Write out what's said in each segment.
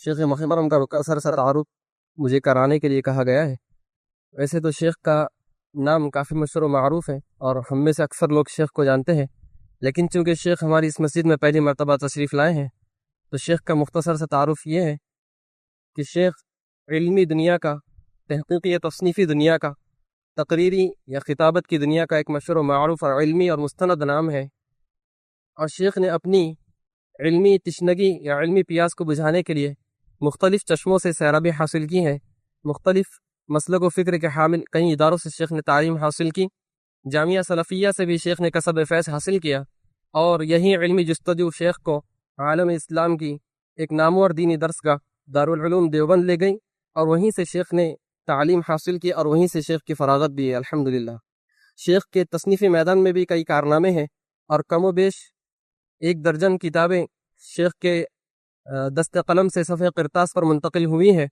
شیخ محترم کا مختصر سا تعارف مجھے کرانے کے لیے کہا گیا ہے۔ ویسے تو شیخ کا نام کافی مشہور و معروف ہے اور ہم میں سے اکثر لوگ شیخ کو جانتے ہیں، لیکن چونکہ شیخ ہماری اس مسجد میں پہلی مرتبہ تشریف لائے ہیں تو شیخ کا مختصر سا تعارف یہ ہے کہ شیخ علمی دنیا کا، تحقیقی تصنیفی دنیا کا، تقریری یا خطابت کی دنیا کا ایک مشہور و معروف اور علمی اور مستند نام ہے، اور شیخ نے اپنی علمی تشنگی یا علمی پیاس کو بجھانے کے لیے مختلف چشموں سے سیرابی حاصل کی ہے۔ مختلف مسلک و فکر کے حامل کئی اداروں سے شیخ نے تعلیم حاصل کی، جامعہ سلفیہ سے بھی شیخ نے کسب فیض حاصل کیا، اور یہی علمی جستجو شیخ کو عالم اسلام کی ایک نامور دینی درسگاہ دارالعلوم دیوبند لے گئی، اور وہیں سے شیخ نے تعلیم حاصل کی اور وہیں سے شیخ کی فراغت بھی ہے الحمدللہ۔ شیخ کے تصنیفی میدان میں بھی کئی کارنامے ہیں، اور کم و بیش 1 درجن کتابیں شیخ کے دست قلم سے صفحہ قرطاس پر منتقل ہوئی ہیں،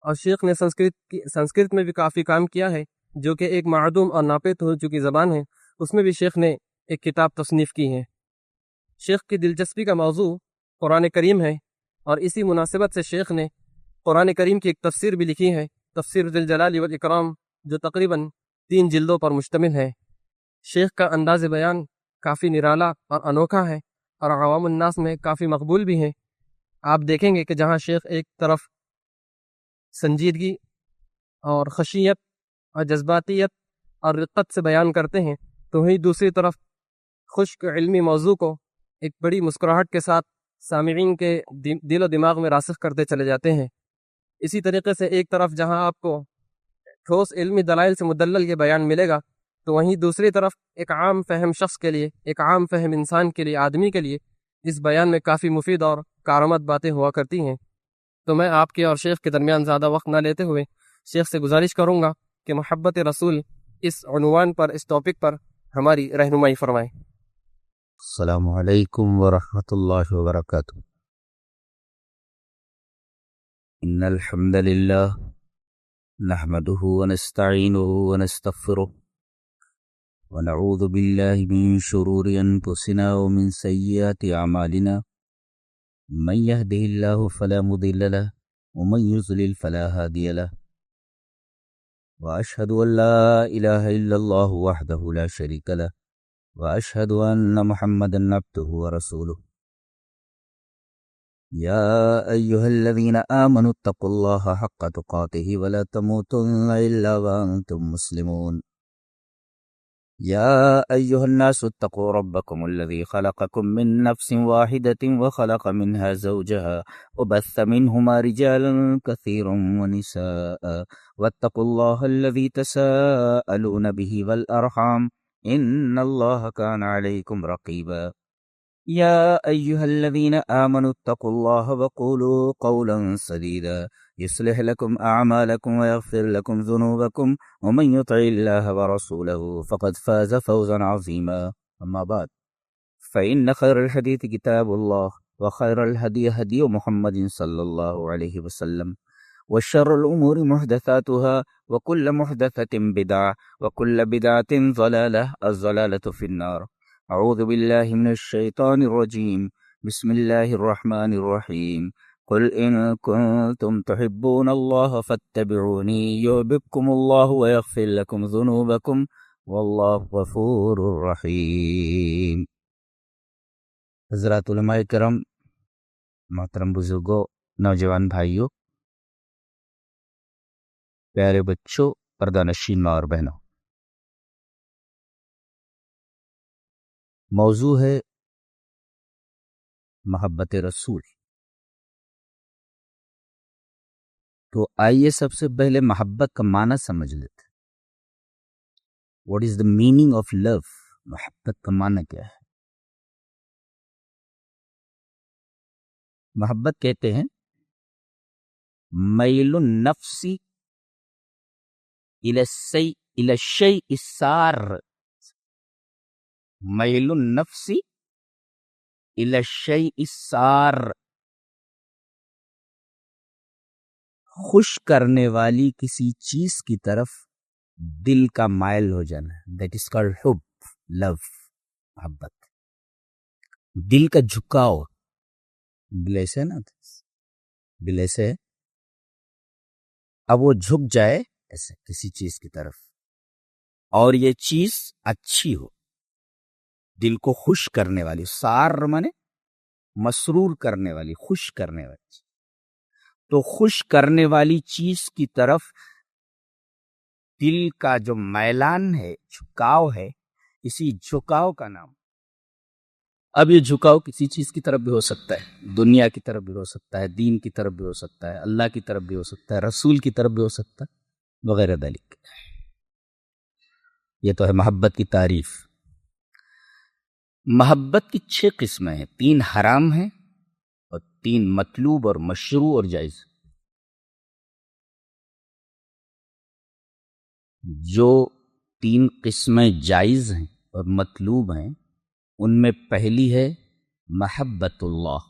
اور شیخ نے سنسکرت میں بھی کافی کام کیا ہے، جو کہ ایک معدوم اور ناپید ہو چکی زبان ہے، اس میں بھی شیخ نے ایک کتاب تصنیف کی ہے۔ شیخ کی دلچسپی کا موضوع قرآن کریم ہے، اور اسی مناسبت سے شیخ نے قرآن کریم کی ایک تفسیر بھی لکھی ہے، تفسیر ذی الجلال والاکرام، جو تقریباً 3 جلدوں پر مشتمل ہے۔ شیخ کا انداز بیان کافی نرالا اور انوکھا ہے، اور عوام الناس میں کافی مقبول بھی ہے۔ آپ دیکھیں گے کہ جہاں شیخ ایک طرف سنجیدگی اور خشیت اور جذباتیت اور رقت سے بیان کرتے ہیں، تو وہیں دوسری طرف خشک علمی موضوع کو ایک بڑی مسکراہٹ کے ساتھ سامعین کے دل و دماغ میں راسخ کرتے چلے جاتے ہیں۔ اسی طریقے سے ایک طرف جہاں آپ کو ٹھوس علمی دلائل سے مدلل یہ بیان ملے گا، تو وہیں دوسری طرف ایک عام فہم شخص کے لیے، ایک عام فہم انسان کے لیے، آدمی کے لیے اس بیان میں کافی مفید اور کارآمد باتیں ہوا کرتی ہیں۔ تو میں آپ کے اور شیخ کے درمیان زیادہ وقت نہ لیتے ہوئے شیخ سے گزارش کروں گا کہ محبت رسول اس عنوان پر، اس ٹاپک پر ہماری رہنمائی فرمائیں۔ السلام علیکم ورحمۃ اللہ وبرکاتہ۔ ان الحمد للہ نحمده ونستعینه ونستغفره ونعوذ باللہ من شرور انفسنا ومن سیئات اعمالنا، من يهده الله فلا مضل له ومن يضلل فلا هادي له، واشهد ان لا اله الا الله وحده لا شريك له، واشهد ان محمدا عبده ورسوله۔ يا ايها الذين آمنوا اتقوا الله حق تقاته ولا تموتن الا وانتم مسلمون۔ يا أيها الناس اتقوا ربكم الذي خلقكم من نفس واحدة وخلق منها زوجها وبث منهما رجالا كثيرا ونساء، واتقوا الله الذي تساءلون به والأرحام إن الله كان عليكم رقيبا۔ يا أيها الذين آمنوا اتقوا الله وقولوا قولا سديدا يصلح لكم أعمالكم ويغفر لكم ذنوبكم، ومن يطع الله ورسوله فقد فاز فوزا عظيما، أما بعد فإن خير الحديث كتاب الله، وخير الهدي هدي محمد صلى الله عليه وسلم، وشر الأمور محدثاتها، وكل محدثة بدعة، وكل بدعة ضلالة، الضلالة في النار۔ اعوذ باللہ من الشیطان الرجیم، بسم اللہ الرحمن الرحیم، قل ان کنتم تحبون اللہ فاتبعونی یحببکم اللہ ویغفر لکم ذنوبکم واللہ غفور رحیم۔ حضرات علماء کرام، محترم بزرگوں، نوجوان بھائیوں، پیارے بچوں، پردہ نشین ماں اور بہنوں، موضوع ہے محبت رسول۔ تو آئیے سب سے پہلے محبت کا معنی سمجھ لیتے۔ What is the meaning of love? محبت کا معنی کیا ہے؟ محبت کہتے ہیں میل النفس الی الشیء السار، میل النفس الی الشیء السار، خوش کرنے والی کسی چیز کی طرف دل کا مائل ہو جانا، دیٹ از کالڈ حب، لو، محبت، دل کا جھکاؤ، دل ایسے نا دل ایسے ہے، اب وہ جھک جائے ایسے کسی چیز کی طرف، اور یہ چیز اچھی ہو، دل کو خوش کرنے والی، سار منے مسرور کرنے والی، خوش کرنے والی چیز، تو خوش کرنے والی چیز کی طرف دل کا جو میلان ہے، جھکاؤ ہے، اسی جھکاؤ کا نام۔ اب یہ جھکاؤ کسی چیز کی طرف بھی ہو سکتا ہے، دنیا کی طرف بھی ہو سکتا ہے، دین کی طرف بھی ہو سکتا ہے، اللہ کی طرف بھی ہو سکتا ہے، رسول کی طرف بھی ہو سکتا ہے، وغیرہ ذالک۔ یہ تو ہے محبت کی تعریف۔ محبت کی 6 قسمیں ہیں، 3 حرام ہیں اور 3 مطلوب اور مشروع اور جائز۔ جو 3 قسمیں جائز ہیں اور مطلوب ہیں، ان میں پہلی ہے محبت اللہ،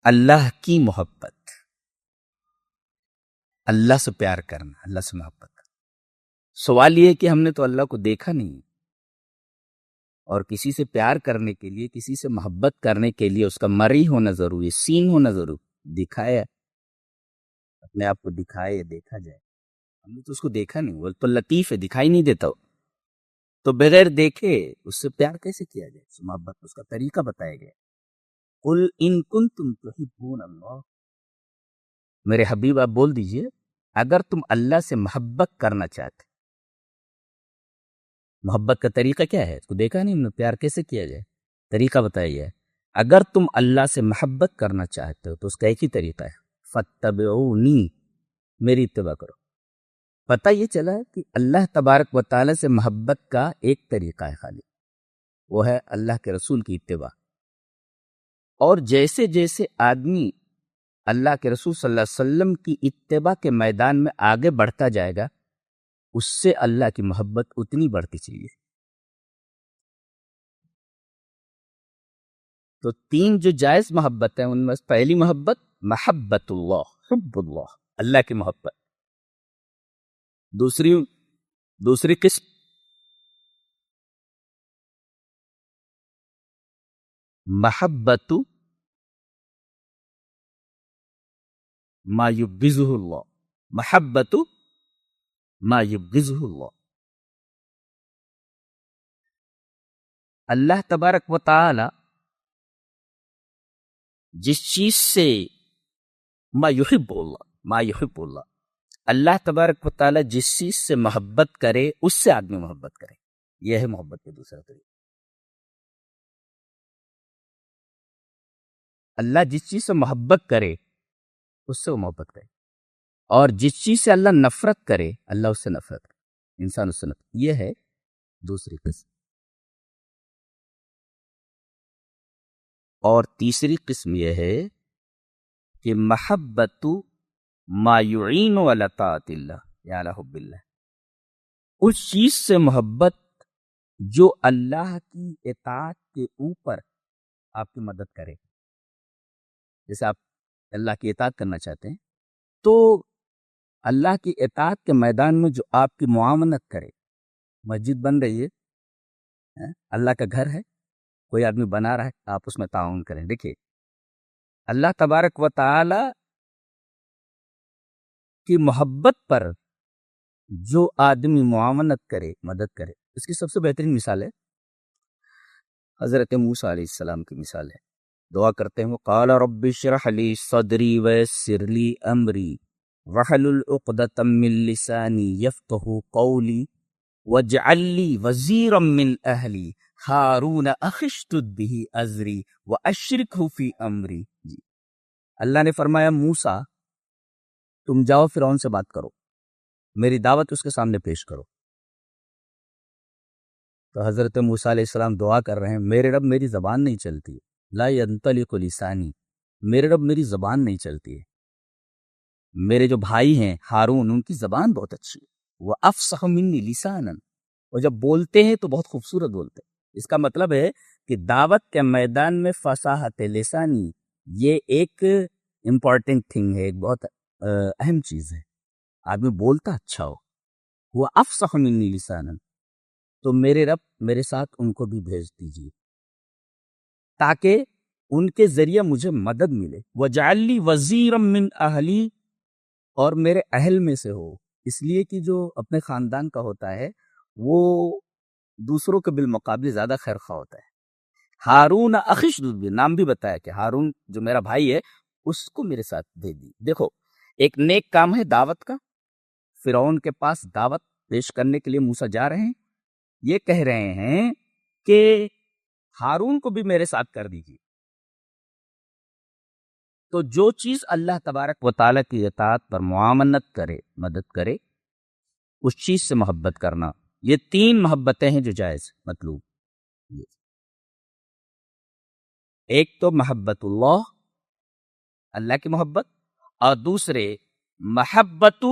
اللہ کی محبت، اللہ سے پیار کرنا، اللہ سے محبت کرنا۔ سوال یہ ہے کہ ہم نے تو اللہ کو دیکھا نہیں، اور کسی سے پیار کرنے کے لیے، کسی سے محبت کرنے کے لیے اس کا مرئی ہونا ضروری ہے، سین ہونا ضروری، دکھایا اپنے آپ کو، دکھائے دیکھا جائے، ہم نے تو اس کو دیکھا نہیں، وہ تو لطیف ہے، دکھائی نہیں دیتا ہو، تو بغیر دیکھے اس سے پیار کیسے کیا جائے؟ اس محبت اس کا طریقہ بتایا گیا۔ قل ان کنتم تحبون اللہ، میرے حبیب آپ بول دیجئے اگر تم اللہ سے محبت کرنا چاہتے، محبت کا طریقہ کیا ہے؟ اس کو دیکھا نہیں ہم نے، پیار کیسے کیا جائے، طریقہ بتایا گیا ہے۔ اگر تم اللہ سے محبت کرنا چاہتے ہو تو اس کا ایک ہی طریقہ ہے، فاتبعونی، میری اتباع کرو۔ پتہ یہ چلا ہے کہ اللہ تبارک و تعالی سے محبت کا ایک طریقہ ہے خالی، وہ ہے اللہ کے رسول کی اتباع۔ اور جیسے جیسے آدمی اللہ کے رسول صلی اللہ علیہ وسلم کی اتباع کے میدان میں آگے بڑھتا جائے گا، اس سے اللہ کی محبت اتنی بڑھتی چلی ہے۔ تو 3 جو جائز محبت ہیں ان میں پہلی محبت محبت اللہ، حب اللہ، اللہ کی محبت۔ دوسری قسم محبت ما یبغضہ اللہ، محبت ما یبغضہ اللہ، اللہ تبارک و تعالی جس چیز سے ما یحب اللہ، ما یحب اللہ، اللہ تبارک و تعالی جس چیز سے محبت کرے اس سے آدمی محبت کرے، یہ ہے محبت کا دوسرا طریقہ۔ اللہ جس چیز سے محبت کرے اس سے وہ محبت کرے، اور جس چیز سے اللہ نفرت کرے اللہ اس سے نفرت کرے، انسان اس سے نفرت، یہ ہے دوسری قسم۔ اور تیسری قسم یہ ہے کہ محبت ما یعین علی طاعت اللہ یا علی حب اللہ، اس چیز سے محبت جو اللہ کی اطاعت کے اوپر آپ کی مدد کرے۔ جیسے آپ اللہ کی اطاعت کرنا چاہتے ہیں تو اللہ کی اطاعت کے میدان میں جو آپ کی معاونت کرے، مسجد بن رہی ہے، اللہ کا گھر ہے، کوئی آدمی بنا رہا ہے، آپ اس میں تعاون کریں۔ دیکھیے اللہ تبارک و تعالی کی محبت پر جو آدمی معاونت کرے، مدد کرے، اس کی سب سے بہترین مثال ہے حضرت موسیٰ علیہ السلام کی مثال ہے۔ دعا کرتے ہیں، قال رب اشرح لی صدری ویسر لی امری واحلل عقدۃ من لسانی یفقہوا قولی واجعل لی وزیرا من اہلی ہارون اخی اشدد بہ ازری واشرکہ فی امری۔ جی اللہ نے فرمایا موسیٰ تم جاؤ فرعون سے بات کرو، میری دعوت اس کے سامنے پیش کرو۔ تو حضرت موسیٰ علیہ السلام دعا کر رہے ہیں، میرے رب میری زبان نہیں چلتی، لا ینطلق لسانی، میرے رب میری زبان نہیں چلتی ہے۔ میرے جو بھائی ہیں ہارون، ان کی زبان بہت اچھی ہے، وہ افصح منی لسانا، وہ جب بولتے ہیں تو بہت خوبصورت بولتے ہیں۔ اس کا مطلب ہے کہ دعوت کے میدان میں فصاحت لسانی یہ ایک امپورٹنٹ تھنگ ہے، ایک بہت اہم چیز ہے، آدمی بولتا اچھا ہو۔ وہ افصح منی لسانا، تو میرے رب میرے ساتھ ان کو بھی بھیج دیجیے تاکہ ان کے ذریعے مجھے مدد ملے. وَجَعَلْ لِي وَزِيرًا مِّنْ أَهْلِي، اور میرے اہل میں سے ہو. اس لیے کہ جو اپنے خاندان کا ہوتا ہے وہ دوسروں کے بالمقابل زیادہ خیر خواہ ہوتا ہے. ہارون اخی اشدد بہ، نام بھی بتایا کہ ہارون جو میرا بھائی ہے اس کو میرے ساتھ بھیج دی. دیکھو ایک نیک کام ہے دعوت کا. فرعون کے پاس دعوت پیش کرنے کے لیے موسیٰ جا رہے ہیں. یہ کہہ رہے ہیں کہ ہارون کو بھی میرے ساتھ کر دیجیے. تو جو چیز اللہ تبارک و تعالیٰ کی اطاعت پر معاونت کرے، مدد کرے، اس چیز سے محبت کرنا. یہ 3 محبتیں ہیں جو جائز مطلوب. ایک تو محبت اللہ کی محبت، اور دوسرے محبت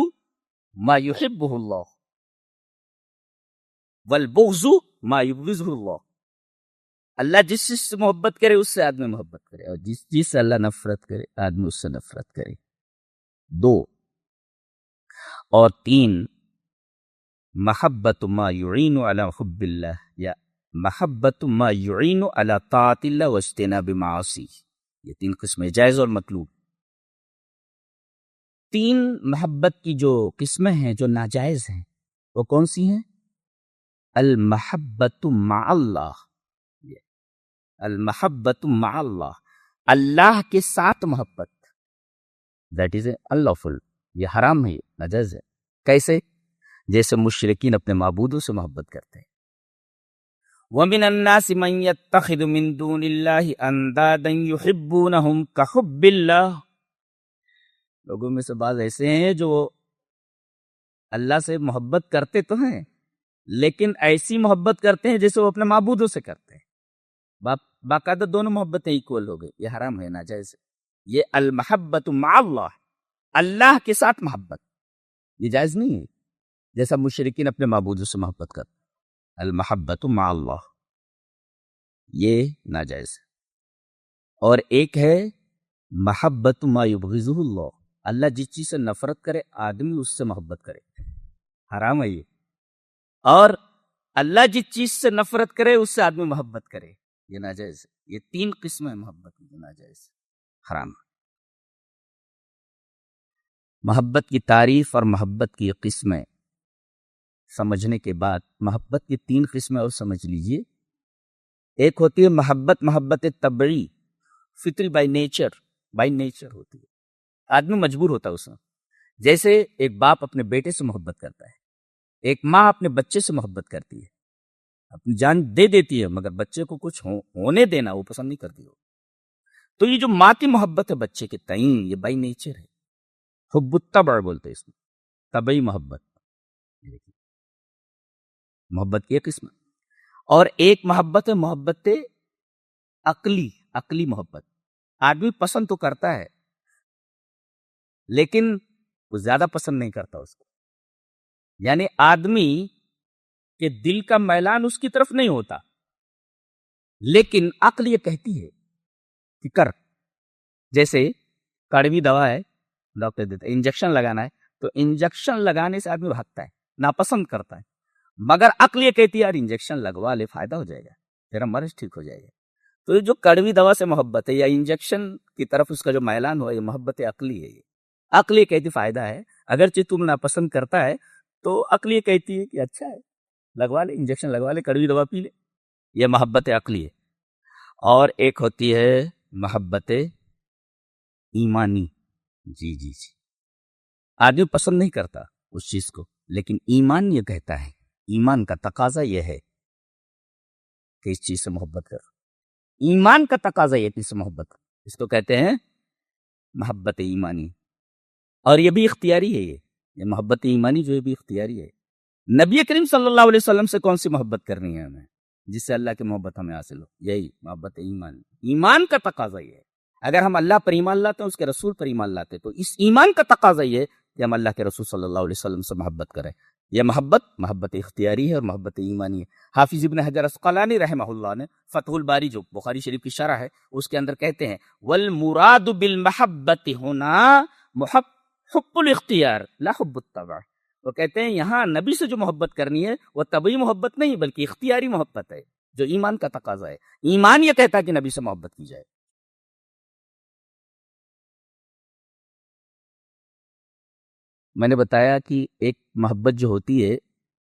ما یحبہ اللہ والبغض ما یبغضہ اللہ. اللہ جس چیز سے محبت کرے اس سے آدمی محبت کرے، اور جس چیز سے اللہ نفرت کرے آدمی اس سے نفرت کرے. 2 اور 3 محبت ما یعین علی حب اللہ، یا محبت ما یعین علی طاعت اللہ واجتناب معاصی. یہ 3 قسمیں جائز اور مطلوب. 3 محبت کی جو قسمیں ہیں جو ناجائز ہیں وہ کون سی ہیں؟ المحبت مع اللہ، المحبت مع اللہ، اللہ کے ساتھ محبت، دیٹ از unlawful، یہ حرام ہے، یہ ناجائز ہے. کیسے؟ جیسے مشرکین اپنے معبودوں سے محبت کرتے ہیں. وَمِنَ النَّاسِ مَن يَتَّخِذُ مِن دُونِ اللَّهِ أَندَادًا يُحِبُّونَهُمْ كَحُبِّ اللَّهِ. لوگوں میں سے بعض ایسے ہیں جو اللہ سے محبت کرتے تو ہیں لیکن ایسی محبت کرتے ہیں جیسے وہ اپنے معبودوں سے کرتے ہیں. باقاعدہ دونوں محبتیں ایکول ہو گئی. یہ حرام ہے، ناجائز ہے. یہ المحبت مع اللہ، اللہ کے ساتھ محبت، یہ جائز نہیں ہے جیسا مشرکین اپنے معبودوں سے محبت کرتے. المحبت مع اللہ یہ ناجائز ہے. اور ایک ہے محبت ما یبغضہ اللہ، اللہ جس چیز سے نفرت کرے آدمی اس سے محبت کرے، حرام ہے یہ. اور اللہ جس چیز سے نفرت کرے اس سے آدمی محبت کرے، یہ ناجائز ہے. یہ 3 قسمیں محبت کی ناجائز، حرام. محبت کی تعریف اور محبت کی قسمیں سمجھنے کے بعد محبت کی 3 قسمیں اور سمجھ لیجئے. ایک ہوتی ہے محبت طبعی، فطری، بائی نیچر ہوتی ہے، آدمی مجبور ہوتا ہے اس میں. جیسے ایک باپ اپنے بیٹے سے محبت کرتا ہے، ایک ماں اپنے بچے سے محبت کرتی ہے، اپنی جان دے دیتی ہے مگر بچے کو کچھ ہونے دینا وہ پسند نہیں کرتی. تو یہ جو ماں کی محبت ہے بچے کے تئیں، یہ بائی نیچر ہے، حب الطبع بولتے ہیں اس میں، طبعی محبت. محبت کی ایک قسم. اور ایک محبت ہے محبت عقلی محبت. آدمی پسند تو کرتا ہے لیکن وہ زیادہ پسند نہیں کرتا اس کو، یعنی آدمی کے دل کا میلان اس کی طرف نہیں ہوتا لیکن عقل یہ کہتی ہے کہ کر. جیسے کڑوی دوا ہے، ڈاکٹر دیتا ہے انجیکشن لگانا ہے، تو انجیکشن لگانے سے آدمی بھاگتا ہے، ناپسند کرتا ہے، مگر عقل یہ کہتی ہے یار انجیکشن لگوا لے، فائدہ ہو جائے گا، تیرا مرض ٹھیک ہو جائے گا. تو جو کڑوی دوا سے محبت ہے یا انجیکشن کی طرف اس کا جو میلان ہوا، یہ محبت عقلی ہے. یہ عقل یہ کہتی فائدہ ہے، اگرچہ تم ناپسند کرتا ہے تو عقل یہ کہتی ہے کہ اچھا ہے، لگوا لے، انجیکشن لگوا لے، کڑوی دوا پی لے. یہ محبت عقلی ہے. اور ایک ہوتی ہے محبت ایمانی. جی آدمی پسند نہیں کرتا اس چیز کو لیکن ایمان یہ کہتا ہے، ایمان کا تقاضا یہ ہے کہ اس چیز سے محبت کر. ایمان کا تقاضا یہ چیز سے محبت کر، اس کو کہتے ہیں محبت ایمانی. اور یہ بھی اختیاری ہے. یہ محبت ایمانی جو ہے بھی اختیاری ہے. نبی کریم صلی اللہ علیہ وسلم سے کون سی محبت کرنی ہے ہمیں جس سے اللہ کی محبت ہمیں حاصل ہو؟ یہی محبت ایمان. ایمان کا تقاضا یہ ہے. اگر ہم اللہ پر ایمان لاتے ہیں، اس کے رسول پر ایمان لاتے ہیں، تو اس ایمان کا تقاضا یہ ہے کہ ہم اللہ کے رسول صلی اللہ علیہ وسلم سے محبت کریں. یہ محبت اختیاری ہے اور محبت ایمانی ہے. حافظ ابن حجر عسقلانی رحمہ اللہ نے فتح الباری جو بخاری شریف کی شرح ہے اس کے اندر کہتے ہیں والمراد بالمحبت ہونا حب الاختیار لا حب الطبع. وہ کہتے ہیں یہاں نبی سے جو محبت کرنی ہے وہ طبعی محبت نہیں بلکہ اختیاری محبت ہے جو ایمان کا تقاضا ہے. ایمان یہ کہتا ہے کہ نبی سے محبت کی جائے. میں نے بتایا کہ ایک محبت جو ہوتی ہے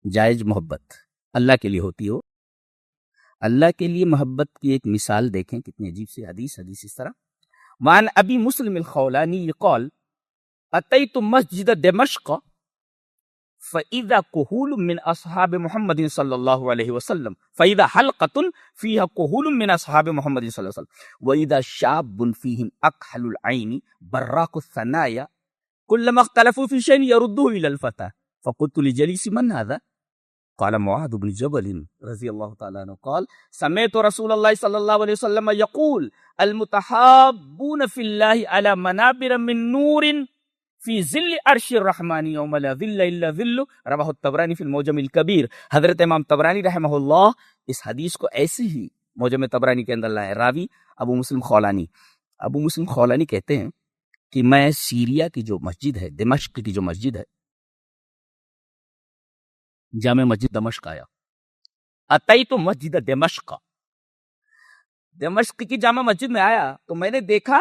جائز محبت اللہ کے لیے ہوتی ہو. اللہ کے لیے محبت کی ایک مثال دیکھیں کتنی عجیب سی حدیث اس طرح. وعن ابی مسلم الخولانی قال اتیت مسجد دمشق فإذا كهول من أصحاب محمد صلى الله عليه وسلم فإذا حلقة فيها كهول من أصحاب محمد صلى الله عليه وسلم وإذا شاب فيهم أكحل العين براق الثنايا كلما اختلفوا في شيء يردوه إلى الفتى فقلت لجليس من هذا قال معاذ بن جبل رضي الله تعالى عنه قال سمعت رسول الله صلى الله عليه وسلم يقول المتحابون في الله على منابر من نور فی ظل عرش الرحمن یوم لا ظل الا ظل رواہ الطبرانی فی المعجم الکبیر. حضرت امام طبرانی رحمہ اللہ اس حدیث کو ایسے ہی معجم طبرانی کے اندر لائے. راوی ابو مسلم خولانی. ابو مسلم خولانی کہتے ہیں کہ میں سیریا کی جو مسجد ہے دمشق کی جو مسجد ہے جامع مسجد دمشق آیا. اتیت مسجد دمشق, دمشق کی جامع مسجد میں آیا تو میں نے دیکھا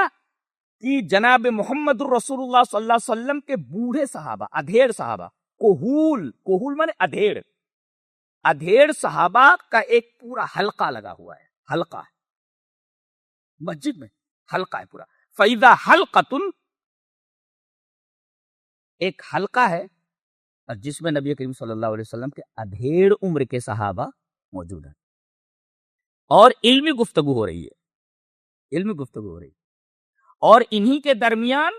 کہ جناب محمد الرسول اللہ صلی اللہ علیہ وسلم کے بوڑھے صحابہ ادھیڑ صحابہ کوہول مانے ادھیڑ صحابہ کا ایک پورا حلقہ لگا ہوا ہے. حلقہ ہے مسجد میں, حلقہ ہے پورا. فَإِذَا حَلْقَةٌ ایک حلقہ ہے جس میں نبی کریم صلی اللہ علیہ وسلم کے ادھیڑ عمر کے صحابہ موجود ہیں اور علمی گفتگو ہو رہی ہے. اور انہی کے درمیان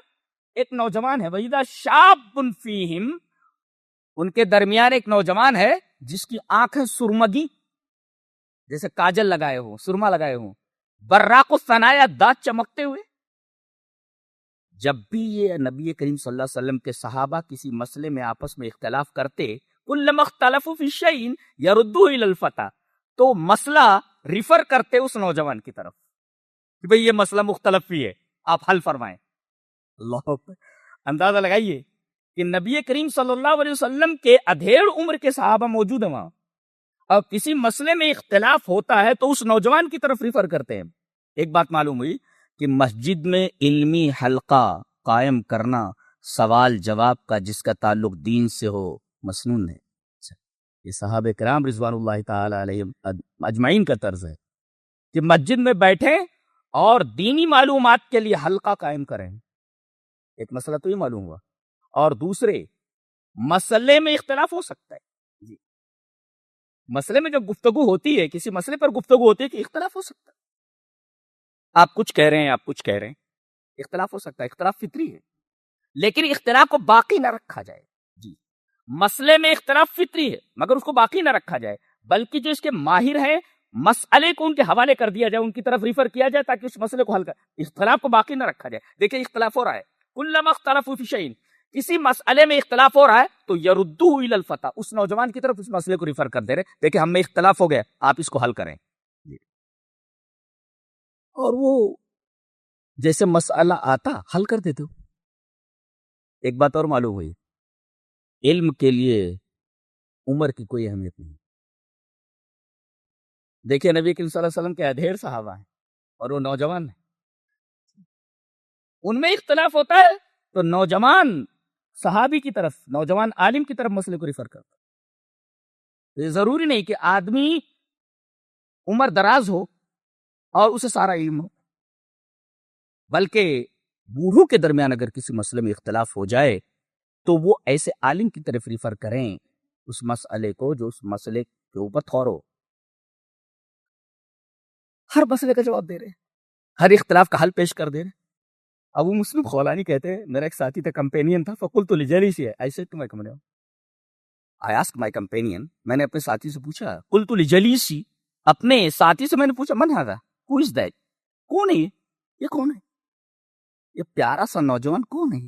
ایک نوجوان ہے. وَإِذَا شَابٌ فِيهِمْ ان کے درمیان ایک نوجوان ہے جس کی آنکھیں سرمگی جیسے کاجل لگائے ہوں, سرما لگائے ہوں, براق الثنایا دانت چمکتے ہوئے. جب بھی یہ نبی کریم صلی اللہ علیہ وسلم کے صحابہ کسی مسئلے میں آپس میں اختلاف کرتے كُلَّمَا اخْتَلَفُوا فِي شَيْءٍ يَرُدُّوهُ إِلَى الْفَتَى تو مسئلہ ریفر کرتے اس نوجوان کی طرف کہ بھئی یہ مسئلہ مختلف بھی ہے, آپ حل فرمائیں. اللہ اکبر. اندازہ لگائیے کہ نبی کریم صلی اللہ علیہ وسلم کے ادھیڑ عمر کے صحابہ موجود ہیں وہاں, اور کسی مسئلے میں اختلاف ہوتا ہے تو اس نوجوان کی طرف ریفر کرتے ہیں. ایک بات معلوم ہوئی کہ مسجد میں علمی حلقہ قائم کرنا سوال جواب کا جس کا تعلق دین سے ہو مسنون ہے. یہ صحابہ کرام رضوان اللہ تعالی علیہم اجمعین کا طرز ہے کہ مسجد میں بیٹھیں اور دینی معلومات کے لیے حلقہ قائم کریں. ایک مسئلہ تو یہ معلوم ہوا, اور دوسرے مسئلے میں اختلاف ہو سکتا ہے. جی, مسئلے میں جب گفتگو ہوتی ہے, کسی مسئلے پر گفتگو ہوتی ہے کہ اختلاف ہو سکتا ہے. آپ کچھ کہہ رہے ہیں, آپ کچھ کہہ رہے ہیں, اختلاف ہو سکتا ہے, اختلاف فطری ہے, لیکن اختلاف کو باقی نہ رکھا جائے. جی, مسئلے میں اختلاف فطری ہے مگر اس کو باقی نہ رکھا جائے, بلکہ جو اس کے ماہر ہیں مسئلے کو ان کے حوالے کر دیا جائے, ان کی طرف ریفر کیا جائے تاکہ اس مسئلے کو حل کر, اختلاف کو باقی نہ رکھا جائے. دیکھیں اختلاف ہو رہا ہے, کلما اختلفوا فی شیء, کسی مسئلے میں اختلاف ہو رہا ہے تو یردوہ الی الفتى, اس نوجوان کی طرف اس مسئلے کو ریفر کر دے رہے, دیکھیں ہم میں اختلاف ہو گیا, آپ اس کو حل کریں. اور وہ جیسے مسئلہ آتا حل کر دیتے ہو. ایک بات اور معلوم ہوئی, علم کے لیے عمر کی کوئی اہمیت نہیں. دیکھیے نبی کریم صلی اللہ علیہ وسلم کے ادھیڑ صحابہ ہیں اور وہ نوجوان ہیں, ان میں اختلاف ہوتا ہے تو نوجوان صحابی کی طرف, نوجوان عالم کی طرف مسئلے کو ریفر کرتا. یہ ضروری نہیں کہ آدمی عمر دراز ہو اور اسے سارا علم ہو, بلکہ بوڑھوں کے درمیان اگر کسی مسئلے میں اختلاف ہو جائے تو وہ ایسے عالم کی طرف ریفر کریں اس مسئلے کو جو اس مسئلے کے اوپر تھور ہو. ہر مسئلے کا جواب دے رہے, ہر اختلاف کا حل پیش کر دے رہے. ابو مسلم خولانی کہتے ہیں میرا ایک ساتھی تھا, کمپینین تھا, فقلت لجلیسی, ایسے تو میں کمرے ہوں, آئی آسک مائی کمپینین, میں نے اپنے ساتھی سے پوچھا, قلت لجلیسی, اپنے ساتھی سے میں نے پوچھا, من ھذا, ہو از دیٹ, کون ہے یہ کون ہے, یہ پیارا سا نوجوان کون ہے؟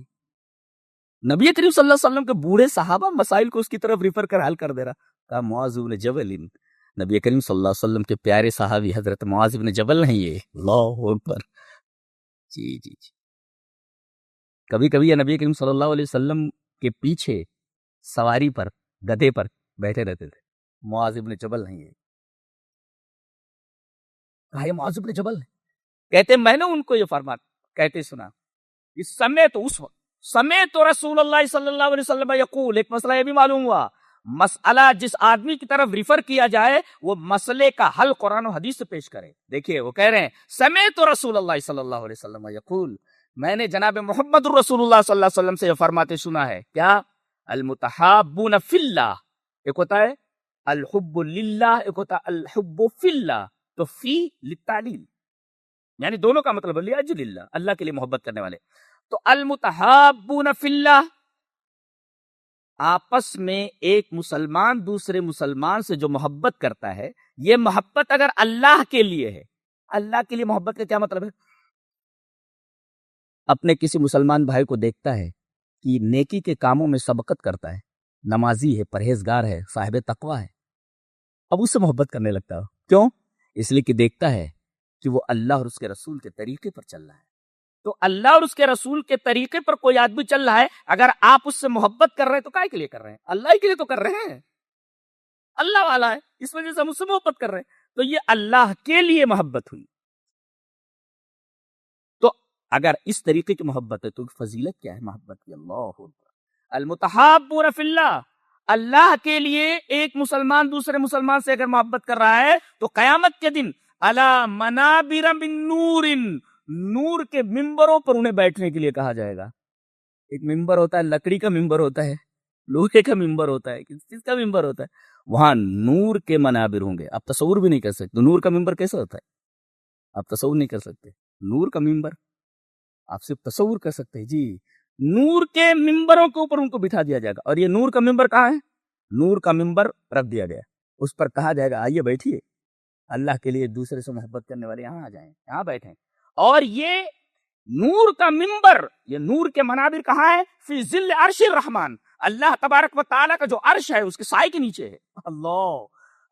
نبی کریم صلی اللہ علیہ وسلم کے بوڑھے صحابہ مسائل کو اس کی طرف ریفر کر حل کر دے رہا. کہا معاذ بن جبل, نبی کریم صلی اللہ علیہ وسلم کے پیارے صحابی حضرت معاذ بن جبل نہیں ہے. اللہ اکبر. جی جی جی, کبھی کبھی یہ نبی کریم صلی اللہ علیہ وسلم کے پیچھے سواری پر گدھے پر بیٹھے رہتے تھے. معاذ بن جبل نہیں ہے. کہا یہ معاذ بن جبل ہے. کہتے میں نے ان کو یہ فرما کہتے سنا, اس سمے تو اس وقت سمعت رسول اللہ صلی اللہ علیہ وسلم یقول، ایک مسئلہ یہ بھی معلوم ہوا، مسئلہ جس آدمی کی طرف ریفر کیا جائے وہ مسئلے کا حل قرآن و حدیث سے پیش کرے. دیکھیے وہ کہہ رہے ہیں سمعت رسول اللہ صلی اللہ علیہ وسلم یقول، میں نے جناب محمد رسول اللہ صلی اللہ علیہ وسلم سے یہ فرماتے سنا ہے. کیا؟ المتحابون فی اللہ، ایک ہوتا ہے الحب للہ، ایک ہوتا ہے الحب فی اللہ. تو فی للتعلیل، یعنی دونوں کا مطلب لاجل اللہ، اللہ کے لیے محبت کرنے والے. تو المتحابون فی اللہ، آپس میں ایک مسلمان دوسرے مسلمان سے جو محبت کرتا ہے، یہ محبت اگر اللہ کے لیے ہے، اللہ کے لیے محبت کا کیا مطلب ہے؟ اپنے کسی مسلمان بھائی کو دیکھتا ہے کہ نیکی کے کاموں میں سبقت کرتا ہے، نمازی ہے، پرہیزگار ہے، صاحب تقوی ہے، اب اس سے محبت کرنے لگتا ہے. کیوں؟ اس لیے کہ دیکھتا ہے کہ وہ اللہ اور اس کے رسول کے طریقے پر چل رہا ہے. تو اللہ اور اس کے رسول کے طریقے پر کوئی آدمی چل رہا ہے، اگر آپ اس سے محبت کر رہے ہیں تو کائے کے لیے کر رہے ہیں؟ اللہ ہی کے لیے تو کر رہے ہیں، اللہ والا ہے، اس وجہ سے ہم اس سے محبت کر رہے ہیں. تو یہ اللہ کے لیے محبت ہوئی. تو اگر اس طریقے کی محبت ہے تو فضیلت کیا ہے محبت کی؟ اللہ اکبر. المتحابون فی اللہ، اللہ کے لیے ایک مسلمان دوسرے مسلمان سے اگر محبت کر رہا ہے تو قیامت کے دن علی منابر من نور، نور کے ممبروں پر انہیں بیٹھنے کے لیے کہا جائے گا. ایک ممبر ہوتا ہے، لکڑی کا ممبر ہوتا ہے، لوہے کا ممبر ہوتا ہے، کس چیز کا ممبر ہوتا ہے؟ وہاں نور کے منابر ہوں گے. آپ تصور بھی نہیں کر سکتے نور کا ممبر کیسا ہوتا ہے، آپ تصور نہیں کر سکتے. نور کا ممبر آپ صرف تصور کر سکتے ہیں. جی، نور کے ممبروں کے اوپر ان کو بٹھا دیا جائے گا. اور یہ نور کا ممبر کہاں ہے؟ نور کا ممبر رکھ دیا گیا، اس پر کہا جائے گا آئیے بیٹھیے، اللہ کے لیے دوسرے سے محبت کرنے والے یہاں آ جائیں، یہاں بیٹھیں. اور یہ نور کا ممبر، یہ نور کے منابر کہاں ہے؟ فی ظل عرش الرحمن، اللہ تبارک و تعالیٰ کا جو عرش ہے اس کے سائے کے نیچے ہے.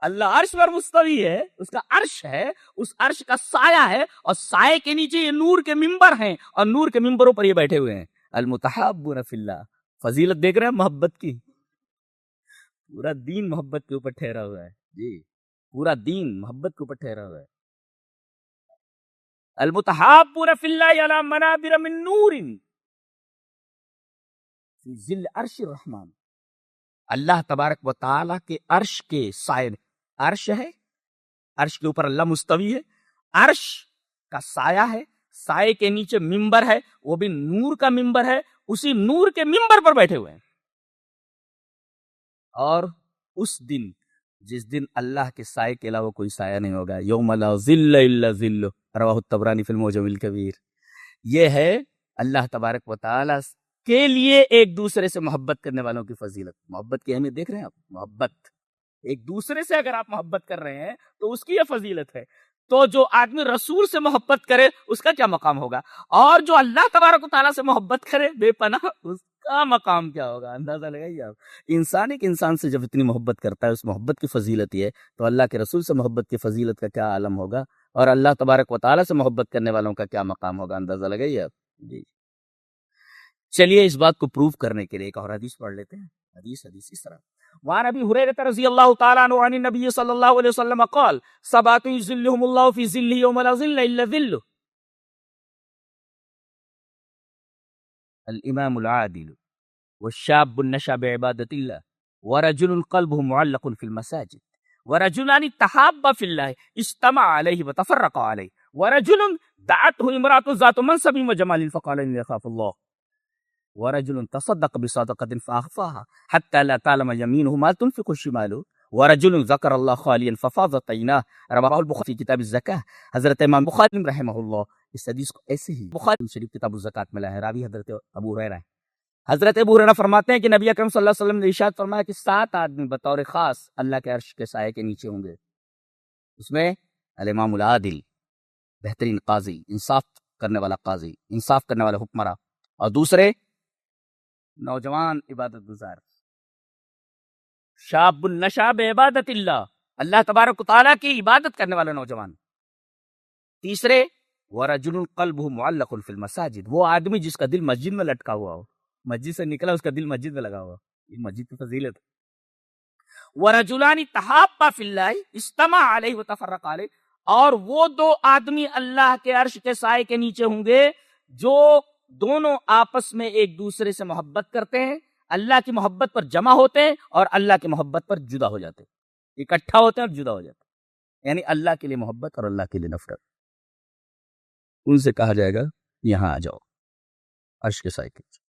اللہ عرش پر مستوی ہے، اس کا عرش ہے، اس عرش کا سایہ ہے، اور سائے کے نیچے یہ نور کے ممبر ہیں، اور نور کے ممبروں پر یہ بیٹھے ہوئے ہیں. المتحابون فی اللہ، فضیلت دیکھ رہے ہیں محبت کی. پورا دین محبت کے اوپر ٹھہرا ہوا ہے. جی، پورا دین محبت کے اوپر ٹھہرا ہوا ہے. المتحابون فی اللہ علی منابر من نور فی ظل عرش الرحمن، اللہ تبارک و تعالیٰ کے عرش کے سائے، عرش ہے، عرش کے اوپر اللہ مستوی ہے، عرش کا سایہ ہے، سائے کے نیچے ممبر ہے، وہ بھی نور کا ممبر ہے، اسی نور کے ممبر پر بیٹھے ہوئے ہیں. اور اس دن جس دن اللہ کے سائے کے علاوہ کوئی سایہ نہیں ہوگا، یوم لا ظل الا ظلہ، رواہ الطبرانی فی المعجم الکبیر. یہ ہے اللہ تبارک و تعالیٰ کے لیے ایک دوسرے سے محبت کرنے والوں کی فضیلت. محبت کی اہمیت دیکھ رہے ہیں آپ؟ محبت، ایک دوسرے سے اگر آپ محبت کر رہے ہیں تو اس کی یہ فضیلت ہے. تو جو آدمی رسول سے محبت کرے اس کا کیا مقام ہوگا، اور جو اللہ تبارک و تعالیٰ سے محبت کرے بے پناہ، اس کا مقام کیا ہوگا؟ اندازہ لگائیے آپ. انسان ایک انسان سے جب اتنی محبت کرتا ہے، اس محبت کی فضیلت یہ ہے، تو اللہ کے رسول سے محبت کی فضیلت کا کیا عالم ہوگا، اور اللہ تبارک و تعالیٰ سے محبت کرنے والوں کا کیا مقام ہوگا؟ اندازہ لگائیے آپ. جی، چلیے اس بات کو پروف کرنے کے لیے ایک اور حدیث پڑھ لیتے ہیں. حدیث اس طرح، وعن ابی ہریرہ رضی اللہ تعالی عنہ عن النبی صلی اللہ علیہ وسلم قال سبعۃ یظلهم اللہ فی ظلہ یوم لا ظل الا ظلہ، الامام العادل والشاب نشأ بعبادۃ اللہ ورجل قلبه معلق فی المساجد ورجلان تحابا فی اللہ اجتمعا علیہ وتفرقا علیہ ورجل دعته امرأة ذات منصب وجمال فقال انی اخاف اللہ ورجل تصدق بصدقة فأخفاها حتى لا تعلم يمينه ما تنفق شماله ورجل ذكر الله خاليا ففاضت عيناه، رواه البخاری في كتاب الزکاة. حضرت امام بخاری رحمہ اللہ اس حدیث کو ایسے ہی بخاری شریف کتاب الزکاة میں لایا ہے. راوی حضرت ابو ہریرہ ہے. حضرت ابو ہریرہ فرماتے ہیں کہ نبی اکرم صلی اللہ علیہ وسلم نے ارشاد فرمایا کہ 7 آدمی بطور خاص اللہ کے عرش کے سائے کے نیچے ہوں گے. اس میں الامام العادل، بہترین قاضی، انصاف کرنے والا قاضی، انصاف کرنے والا حکمراں، اور دوسرے نوجوان عبادت گزار، شاب نشأ بعبادت اللہ، اللہ تبارک و تعالیٰ کی عبادت کرنے والا نوجوان. تیسرے ورجل قلبه معلق فی المساجد، وہ آدمی جس کا دل مسجد میں لٹکا ہوا ہو، مسجد سے نکلا اس کا دل مسجد میں لگا ہوا. یہ مسجد کی فضیلت. ورجلان تحابا فی اللہ اجتمعا علیہ وتفرقا علیہ، اور وہ 2 آدمی اللہ کے عرش کے سائے کے نیچے ہوں گے جو دونوں آپس میں ایک دوسرے سے محبت کرتے ہیں، اللہ کی محبت پر جمع ہوتے ہیں اور اللہ کی محبت پر جدا ہو جاتے ہیں، اکٹھا ہوتے ہیں اور جدا ہو جاتے ہیں، یعنی اللہ کے لیے محبت اور اللہ کے لیے نفرت۔ ان سے کہا جائے گا یہاں آ جاؤ، عرش کے سائے کے نیچے۔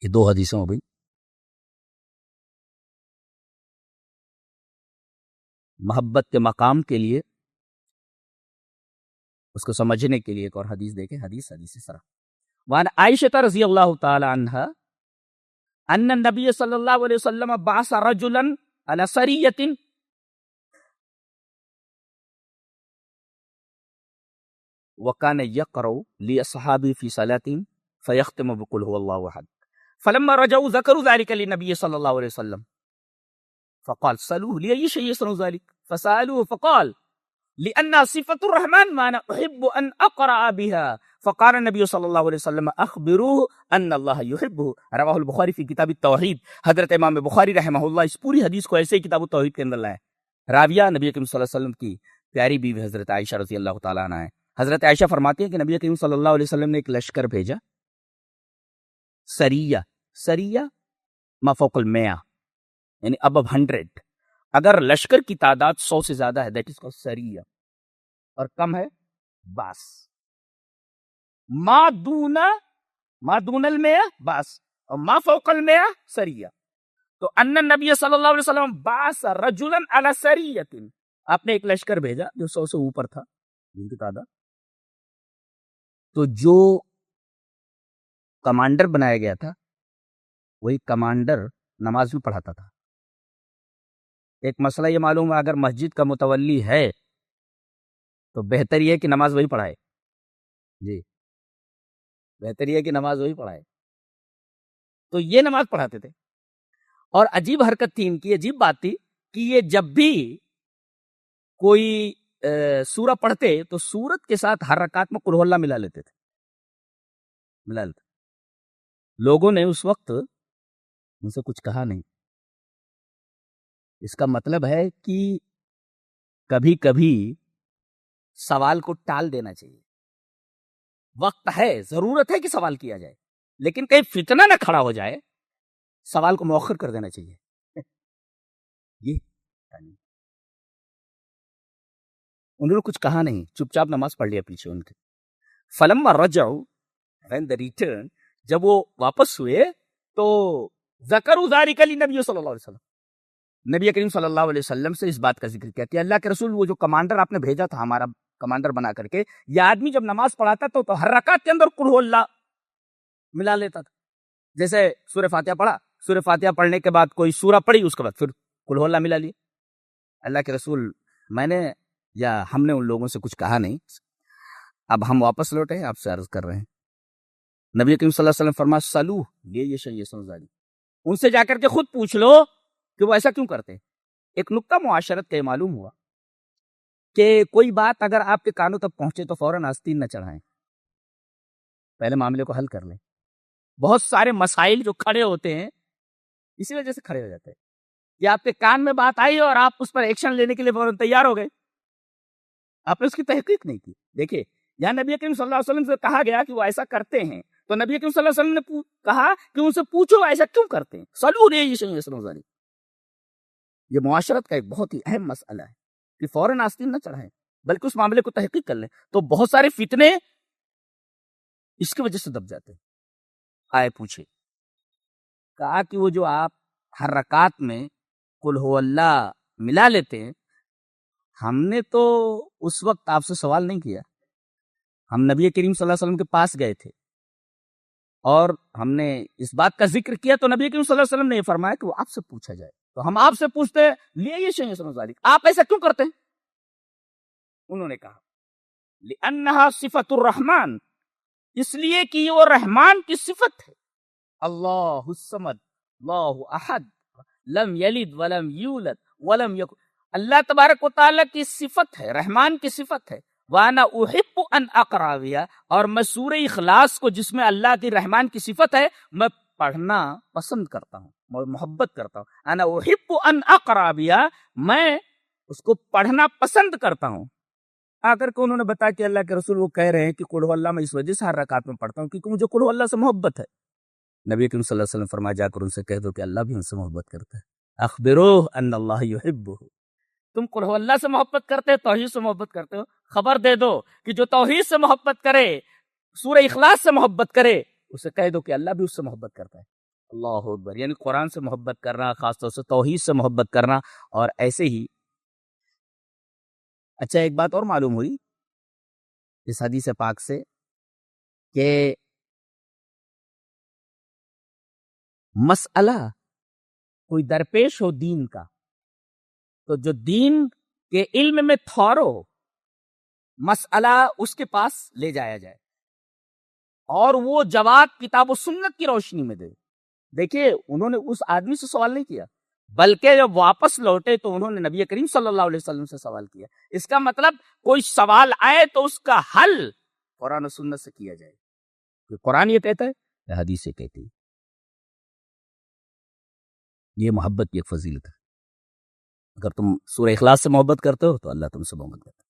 یہ دو حدیثیں ہو گئی۔ محبت کے مقام کے لیے، اس کو سمجھنے کے لیے ایک اور حدیث دیکھیں، حدیث سرا وعن عائشہ رضی اللہ تعالی عنہا ان النبی صلی اللہ علیہ وسلم بعث رجلا على سریۃ وكان يقرأ لأصحابه في صلاة فيختم بقل هو الله أحد فلما رجعوا ذكروا ذلك للنبي صلى الله عليه وسلم فقال سألوه لأي شيء يصنع ذلك فسألوه فقال لأنها صفة الرحمن ما أنا أحب أن أقرأ بها فقال النبي صلى الله عليه وسلم أخبروه أن الله يحبه رواه البخاری فی کتاب التوحید۔ حضرت امام بخاری رحمہ اللہ اس پوری حدیث کو ایسے ہی کتاب التوحید کے اندر لائے۔ راویہ نبی کریم صلی اللہ علیہ وسلم کی پیاری بیوی حضرت عائشہ رضی اللہ تعالیٰ عنہ ہے۔ حضرت عائشہ فرماتی ہیں کہ نبی کریم صلی اللہ علیہ وسلم نے ایک لشکر بھیجا، سریہ ما فوق المئہ، یعنی ابو 100۔ اگر لشکر کی تعداد 100 سے زیادہ ہے دیٹ از کالڈ سریہ، اور کم ہے باس۔ ما دون المئہ باس اور ما فوق المئہ سریہ۔ تو ان نبی صلی اللہ علیہ وسلم باس رجلا علی سریۃ، آپ نے ایک لشکر بھیجا جو 100 سے اوپر تھا جن کی تعداد۔ تو جو کمانڈر بنایا گیا تھا وہی کمانڈر نماز بھی پڑھاتا تھا۔ ایک مسئلہ یہ معلوم ہے، اگر مسجد کا متولی ہے تو بہتر یہ ہے کہ نماز وہی پڑھائے، جی بہتر یہ ہے کہ نماز وہی پڑھائے۔ تو یہ نماز پڑھاتے تھے، اور عجیب حرکت تھی ان کی، عجیب بات تھی کہ یہ جب بھی کوئی سورہ پڑھتے تو سورت کے ساتھ ہر رکعت میں قل ہو اللہ ملا لیتے تھے۔ لوگوں نے اس وقت ان سے کچھ کہا نہیں۔ اس کا مطلب ہے کہ کبھی کبھی سوال کو ٹال دینا چاہیے۔ وقت ہے، ضرورت ہے کہ سوال کیا جائے، لیکن کہیں فتنہ نہ کھڑا ہو جائے، سوال کو مؤخر کر دینا چاہیے۔ یہ انہوں نے کچھ کہا نہیں، چپ چاپ نماز پڑھ لیا پیچھے ان کے۔ فلما رجعوا when they returned، جب وہ واپس ہوئے تو ذکروا ذلک للنبی صلی اللہ علیہ وسلم، نبی کریم صلی اللہ علیہ وسلم سے اس بات کا ذکر کیا کہ اللہ کے رسول وہ جو کمانڈر آپ نے بھیجا تھا ہمارا کمانڈر بنا کر کے، یہ آدمی جب نماز پڑھاتا تو ہر رکعت کے اندر قل ہو اللہ ملا لیتا تھا۔ جیسے سورہ فاتحہ پڑھا، سورہ فاتحہ پڑھنے کے بعد کوئی سورہ پڑھی، اس کے بعد پھر قل ہو اللہ ملا لی۔ اللہ کے رسول میں نے یا ہم نے ان لوگوں سے کچھ کہا نہیں، اب ہم واپس لوٹے ہیں، آپ سے عرض کر رہے ہیں۔ نبی کریم صلی اللہ علیہ وسلم فرمایا سلوہ یہ شیء سمجھانی، ان سے جا کر کے خود پوچھ لو کہ وہ ایسا کیوں کرتے ہیں۔ ایک نقطہ معاشرت کا معلوم ہوا کہ کوئی بات اگر آپ کے کانوں تک پہنچے تو فوراً آستین نہ چڑھائیں، پہلے معاملے کو حل کر لیں۔ بہت سارے مسائل جو کھڑے ہوتے ہیں اسی وجہ سے کھڑے ہو جاتے ہیں کہ آپ کے کان میں بات آئی اور آپ اس پر ایکشن لینے کے لیے فوراً تیار ہو گئے، آپ نے اس کی تحقیق نہیں کی۔ دیکھیں یہاں نبی کریم صلی اللہ علیہ وسلم سے کہا گیا کہ وہ ایسا کرتے ہیں، تو نبی کریم صلی اللہ علیہ وسلم نے کہا کہ ان سے پوچھو ایسا کیوں کرتے ہیں۔ سلوہ یہ شیء، یہ معاشرت کا ایک بہت ہی اہم مسئلہ ہے کہ فوراً آستین نہ چڑھائیں، بلکہ اس معاملے کو تحقیق کر لیں۔ تو بہت سارے فتنے اس کی وجہ سے دب جاتے ہیں۔ آئے پوچھے، کہا کہ وہ جو آپ ہر رکعت میں قل ہو اللہ ملا لیتے ہیں، ہم نے تو اس وقت آپ سے سوال نہیں کیا، ہم نبی کریم صلی اللہ علیہ وسلم کے پاس گئے تھے اور ہم نے اس بات کا ذکر کیا تو نبی کریم صلی اللہ علیہ وسلم نے یہ فرمایا کہ وہ آپ سے پوچھا جائے، تو ہم آپ سے پوچھتے ہیں لیے یہ شیء ذالک، آپ ایسا کیوں کرتے ہیں؟ انہوں نے کہا لأنہا صفت الرحمن، اس لیے کہ وہ رحمان کی صفت ہے۔ اللہ الصمد اللہ احد لم یلد ولم یولد ولم یکن، اللہ تبارک و تعالیٰ کی صفت ہے، رحمان کی صفت ہے۔ وانا احب ان اقرا بها، اور میں سورہ اخلاص کو جس میں اللہ کی رحمان کی صفت ہے میں پڑھنا پسند کرتا ہوں، میں محبت کرتا ہوں۔ انا احب ان اقرا بها، میں اس کو پڑھنا پسند کرتا ہوں۔ آ کر کے انہوں نے بتایا کہ اللہ کے رسول وہ کہہ رہے ہیں کہ قل ہو اللہ میں اس وجہ سے ہر رکعت میں پڑھتا ہوں کیونکہ مجھے قل ہو اللہ سے محبت ہے. نبی کریم صلی اللہ علیہ وسلم فرمایا جا کر ان سے کہہ دو کہ اللہ بھی ان سے محبت کرتا ہے. اخبروہ ان اللہ یحبہ. تم قل ہو اللہ سے محبت کرتے ہو، توحید سے محبت کرتے ہو، خبر دے دو کہ جو توحید سے محبت کرے، سورہ اخلاص سے محبت کرے، اسے کہہ دو کہ اللہ بھی اس سے محبت کرتا ہے. اللہ اکبر. یعنی قرآن سے محبت کرنا، خاص طور سے توحید سے محبت کرنا. اور ایسے ہی اچھا ایک بات اور معلوم ہوئی اس حدیث پاک سے کہ مسئلہ کوئی درپیش ہو دین کا تو جو دین کے علم میں تھورو مسئلہ اس کے پاس لے جایا جائے اور وہ جواب کتاب و سنت کی روشنی میں دے. دیکھیے انہوں نے اس آدمی سے سوال نہیں کیا، بلکہ جب واپس لوٹے تو انہوں نے نبی کریم صلی اللہ علیہ وسلم سے سوال کیا. اس کا مطلب کوئی سوال آئے تو اس کا حل قرآن و سنت سے کیا جائے. قرآن یہ کہتا ہے، حدیث یہ کہتی ہے. یہ محبت کی ایک فضیلت ہے. اگر تم سورہ اخلاص سے محبت کرتے ہو تو اللہ تم سے محبت کرتا ہے.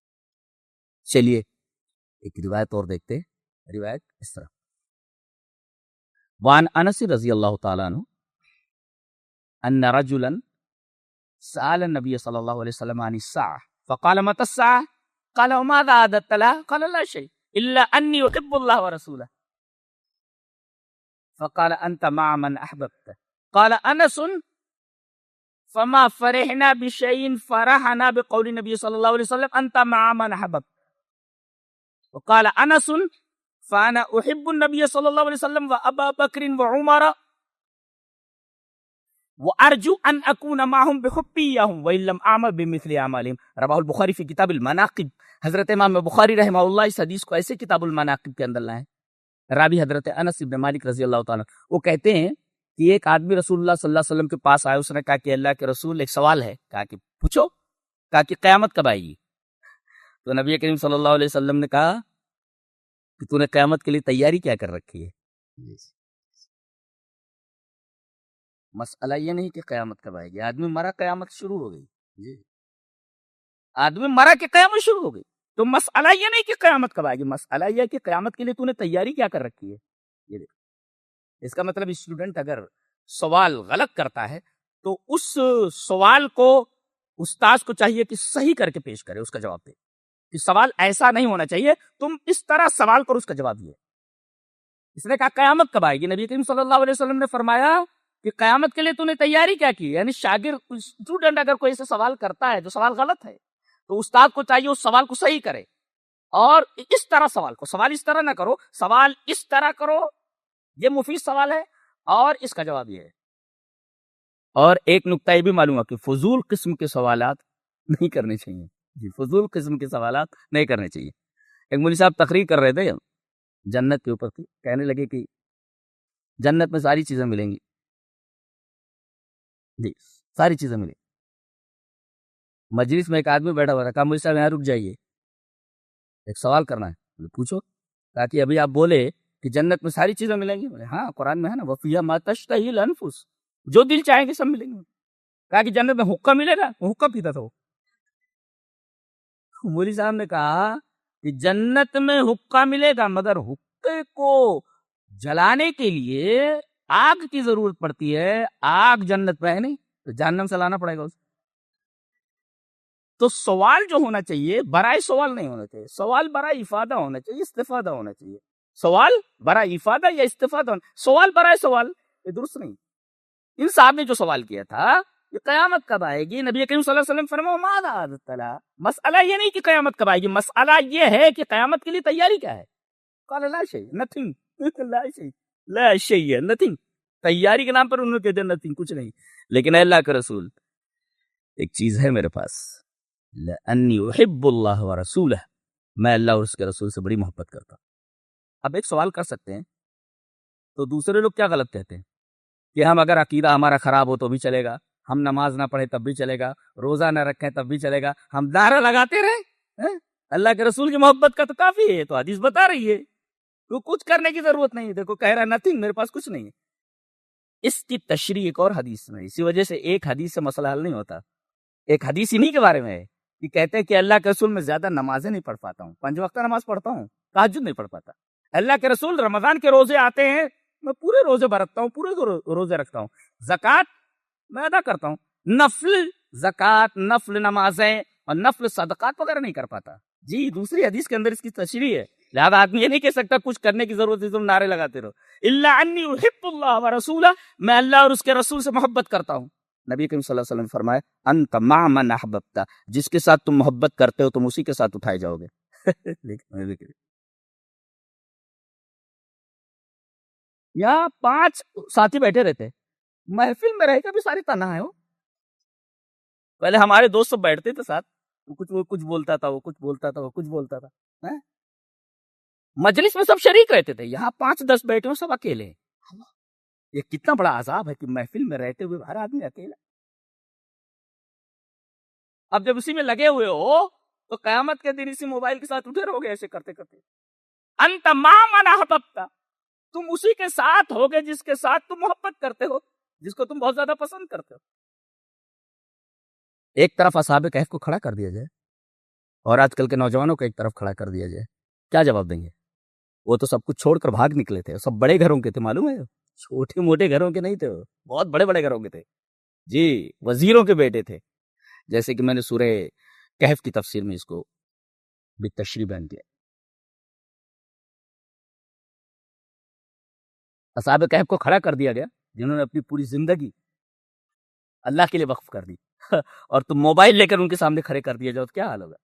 چلیے ایک روایت اور دیکھتے ہیں. روایت اس طرح وعن انس رضی اللہ تعالیٰ عنہ ان رجلا سأل النبي صلى الله عليه وسلم عن الساعة فقال متى الساعة قال وماذا أعددت لها قال لا شيء إلا أني أحب الله ورسوله فقال أنت مع من أحببت قال أنس فما فرحنا بشيء فرحنا بقول النبي صلى الله عليه وسلم أنت مع من أحببت وقال أنس فأنا أحب النبي صلى الله عليه وسلم وأبا بكر وعمر وأرجو أن أكون معهم بحبيهم وإن لم أعمل بمثل أعمالهم. رواه البخاری فی کتاب المناقب. حضرت امام بخاری رحمہ اللہ اس حدیث کو ایسے کتاب المناقب کے اندر لائے. راوی حضرت انس بن مالک رضی اللہ تعالیٰ وہ کہتے ہیں کہ ایک آدمی رسول اللہ صلی اللہ علیہ وسلم کے پاس آیا. اس نے کہا کہ اللہ کے رسول ایک سوال ہے. کہا کہ پوچھو. کہا کہ قیامت کب آئے گی؟ تو نبی کریم صلی اللہ علیہ وسلم نے کہا کہ تو نے قیامت کے لیے تیاری کیا کر رکھی ہے؟ مسئلہ یہ نہیں کہ قیامت کب آئے گی. آدمی مرا قیامت شروع ہو گئی. جی آدمی مرا کہ قیامت شروع ہو گئی. تو مسئلہ یہ نہیں کہ قیامت کب آئے گی، مسئلہ یہ کہ قیامت کے لیے تو نے تیاری کیا کر رکھی ہے. یہ دیکھ اس کا مطلب اسٹوڈنٹ اگر سوال غلط کرتا ہے تو اس سوال کو استاذ کو چاہیے کہ صحیح کر کے پیش کرے، اس کا جواب دے کہ سوال ایسا نہیں ہونا چاہیے، تم اس طرح سوال کرو، اس کا جواب دیے. اس نے کہا قیامت کب آئے گی؟ نبی کریم صلی اللہ علیہ وسلم نے فرمایا کہ قیامت کے لیے تو نے تیاری کیا کی. یعنی شاگرد اسٹوڈنٹ اگر کوئی ایسا سوال کرتا ہے جو سوال غلط ہے تو استاد کو چاہیے اس سوال کو صحیح کرے اور اس طرح سوال اس طرح نہ کرو، سوال اس طرح کرو، یہ مفید سوال ہے اور اس کا جواب یہ ہے. اور ایک نکتہ یہ بھی معلوم ہے کہ فضول قسم کے سوالات نہیں کرنے چاہیے. جی فضول قسم کے سوالات نہیں کرنے چاہیے. ایک مولوی صاحب تقریر کر رہے تھے جنت کے اوپر کی، کہنے لگے کہ جنت میں ساری چیزیں ملیں گی. جی ساری چیزیں ملیں. مجلس میں ایک آدمی بیٹھا ہوا تھا. کہا مولوی صاحب یہاں رک جائیے، ایک سوال کرنا ہے. پوچھو. تاکہ ابھی آپ بولے کہ جنت میں ساری چیزیں ملیں گی. ہاں قرآن میں ہے نا وَفِيهَا مَا تَشْتَهِي الْأَنفُسُ، جو دل چاہیں گے سب ملیں گے. کہا کہ جنت میں حقہ ملے گا، وہ حقہ پیتا تھا. مولوی صاحب نے کہا کہ جنت میں حقہ ملے گا مگر حقے کو جلانے کے لیے آگ کی ضرورت پڑتی ہے. آگ جنت میں ہے نہیں تو جہنم سے لانا پڑے گا اسے. تو سوال جو ہونا چاہیے برائے سوال نہیں ہونا چاہیے، سوال برائے افادہ ہونا چاہیے، استفادہ ہونا چاہیے. سوال برائے افادہ یا استفادہ سوال برائے سوال یہ درست نہیں. ان صاحب نے جو سوال کیا تھا کہ قیامت کب آئے گی، نبی کریم صلی اللہ علیہ وسلم فرمایا ماذا أعددت لها. مسئلہ یہ نہیں کہ قیامت کب آئے گی، مسئلہ یہ ہے کہ قیامت کے لیے تیاری کیا ہے. قال لا شيء nothing لا شيء nothing. تیاری کے نام پر انہوں نے کہتے nothing کچھ نہیں. لیکن اللہ کے رسول ایک چیز ہے میرے پاس، لأني أحب الله ورسوله، میں اللہ اور اس کے رسول سے بڑی محبت کرتا ہوں. اب ایک سوال کر سکتے ہیں تو دوسرے لوگ کیا غلط کہتے ہیں کہ ہم اگر عقیدہ ہمارا خراب ہو تو بھی چلے گا، ہم نماز نہ پڑھیں تب بھی چلے گا، روزہ نہ رکھیں تب بھی چلے گا، ہم نعرہ لگاتے رہیں. اللہ کے رسول کی محبت کا تو کافی ہے، تو حدیث بتا رہی ہے تو کچھ کرنے کی ضرورت نہیں ہے. دیکھو کہہ رہا نتھنگ، میرے پاس کچھ نہیں ہے. اس کی تشریح ایک اور حدیث میں. اسی وجہ سے ایک حدیث سے مسئلہ حل نہیں ہوتا. ایک حدیث انہی کے بارے میں ہے کہ کہتے ہیں کہ اللہ کے رسول میں زیادہ نمازیں نہیں پڑھ پاتا ہوں، 5 وقت نماز پڑھتا ہوں، تہجد نہیں پڑھ پاتا. اللہ کے رسول رمضان کے روزے آتے ہیں، میں پورے روزے برتتا ہوں، پورے روزے رکھتا ہوں، زکوٰۃ میں ادا کرتا ہوں، نفل زکوٰۃ، نفل نمازیں اور نفل صدقات وغیرہ نہیں کر پاتا. جی دوسری حدیث کے اندر اس کی تشریح ہے. لہٰذا آدمی یہ نہیں کہہ سکتا کچھ کرنے کی ضرورت ہے تم نعرے لگاتے رہو. الا انی احب اللہ ورسولہ، میں اللہ اور اس کے رسول سے محبت کرتا ہوں. نبی کریم صلی اللہ علیہ وسلم نے فرمایا انت مع من احببت، جس کے ساتھ تم محبت کرتے ہو تم اسی کے ساتھ اٹھائے جاؤ گے. یہاں 5 ساتھی بیٹھے رہتے، محفل میں رہ کے بھی ساری تنہا ہے. ہو پہلے ہمارے دوست سب بیٹھتے تھے ساتھ، وہ کچھ بولتا تھا، وہ کچھ بولتا تھا، وہ کچھ بولتا تھا، مجلس میں سب شریک رہتے تھے. یہاں 5-10 بیٹھے ہوں، سب اکیلے ہیں. یہ کتنا بڑا عذاب ہے کہ محفل میں رہتے ہوئے ہر آدمی اکیلا. اب جب اسی میں لگے ہوئے ہو تو قیامت کے دن اسی موبائل کے ساتھ اٹھے رہو گے ایسے کرتے کرتے. انت مع من احببت، تم اسی کے ساتھ ہوگے جس کے ساتھ تم محبت کرتے ہو، جس کو تم بہت زیادہ پسند کرتے ہو. ایک طرف اصحاب کہف کو کھڑا کر دیا جائے اور آج کل کے نوجوانوں کو ایک طرف کھڑا کر دیا جائے، کیا جواب دیں گے؟ وہ تو سب کچھ چھوڑ کر بھاگ نکلے تھے، سب بڑے گھروں کے تھے، معلوم ہے، چھوٹے موٹے گھروں کے نہیں تھے، بہت بڑے بڑے گھروں کے تھے. جی وزیروں کے بیٹے تھے. جیسے کہ میں نے سورہ کہف کی تفسیر میں اس کو بالتشریح بیان کیا. اصحاب کہف کو کھڑا کر دیا گیا جنہوں نے اپنی پوری زندگی اللہ کے لیے وقف کر دی اور تم موبائل لے کر ان کے سامنے کھڑے کر دیا جاؤ تو کیا حال ہوگا؟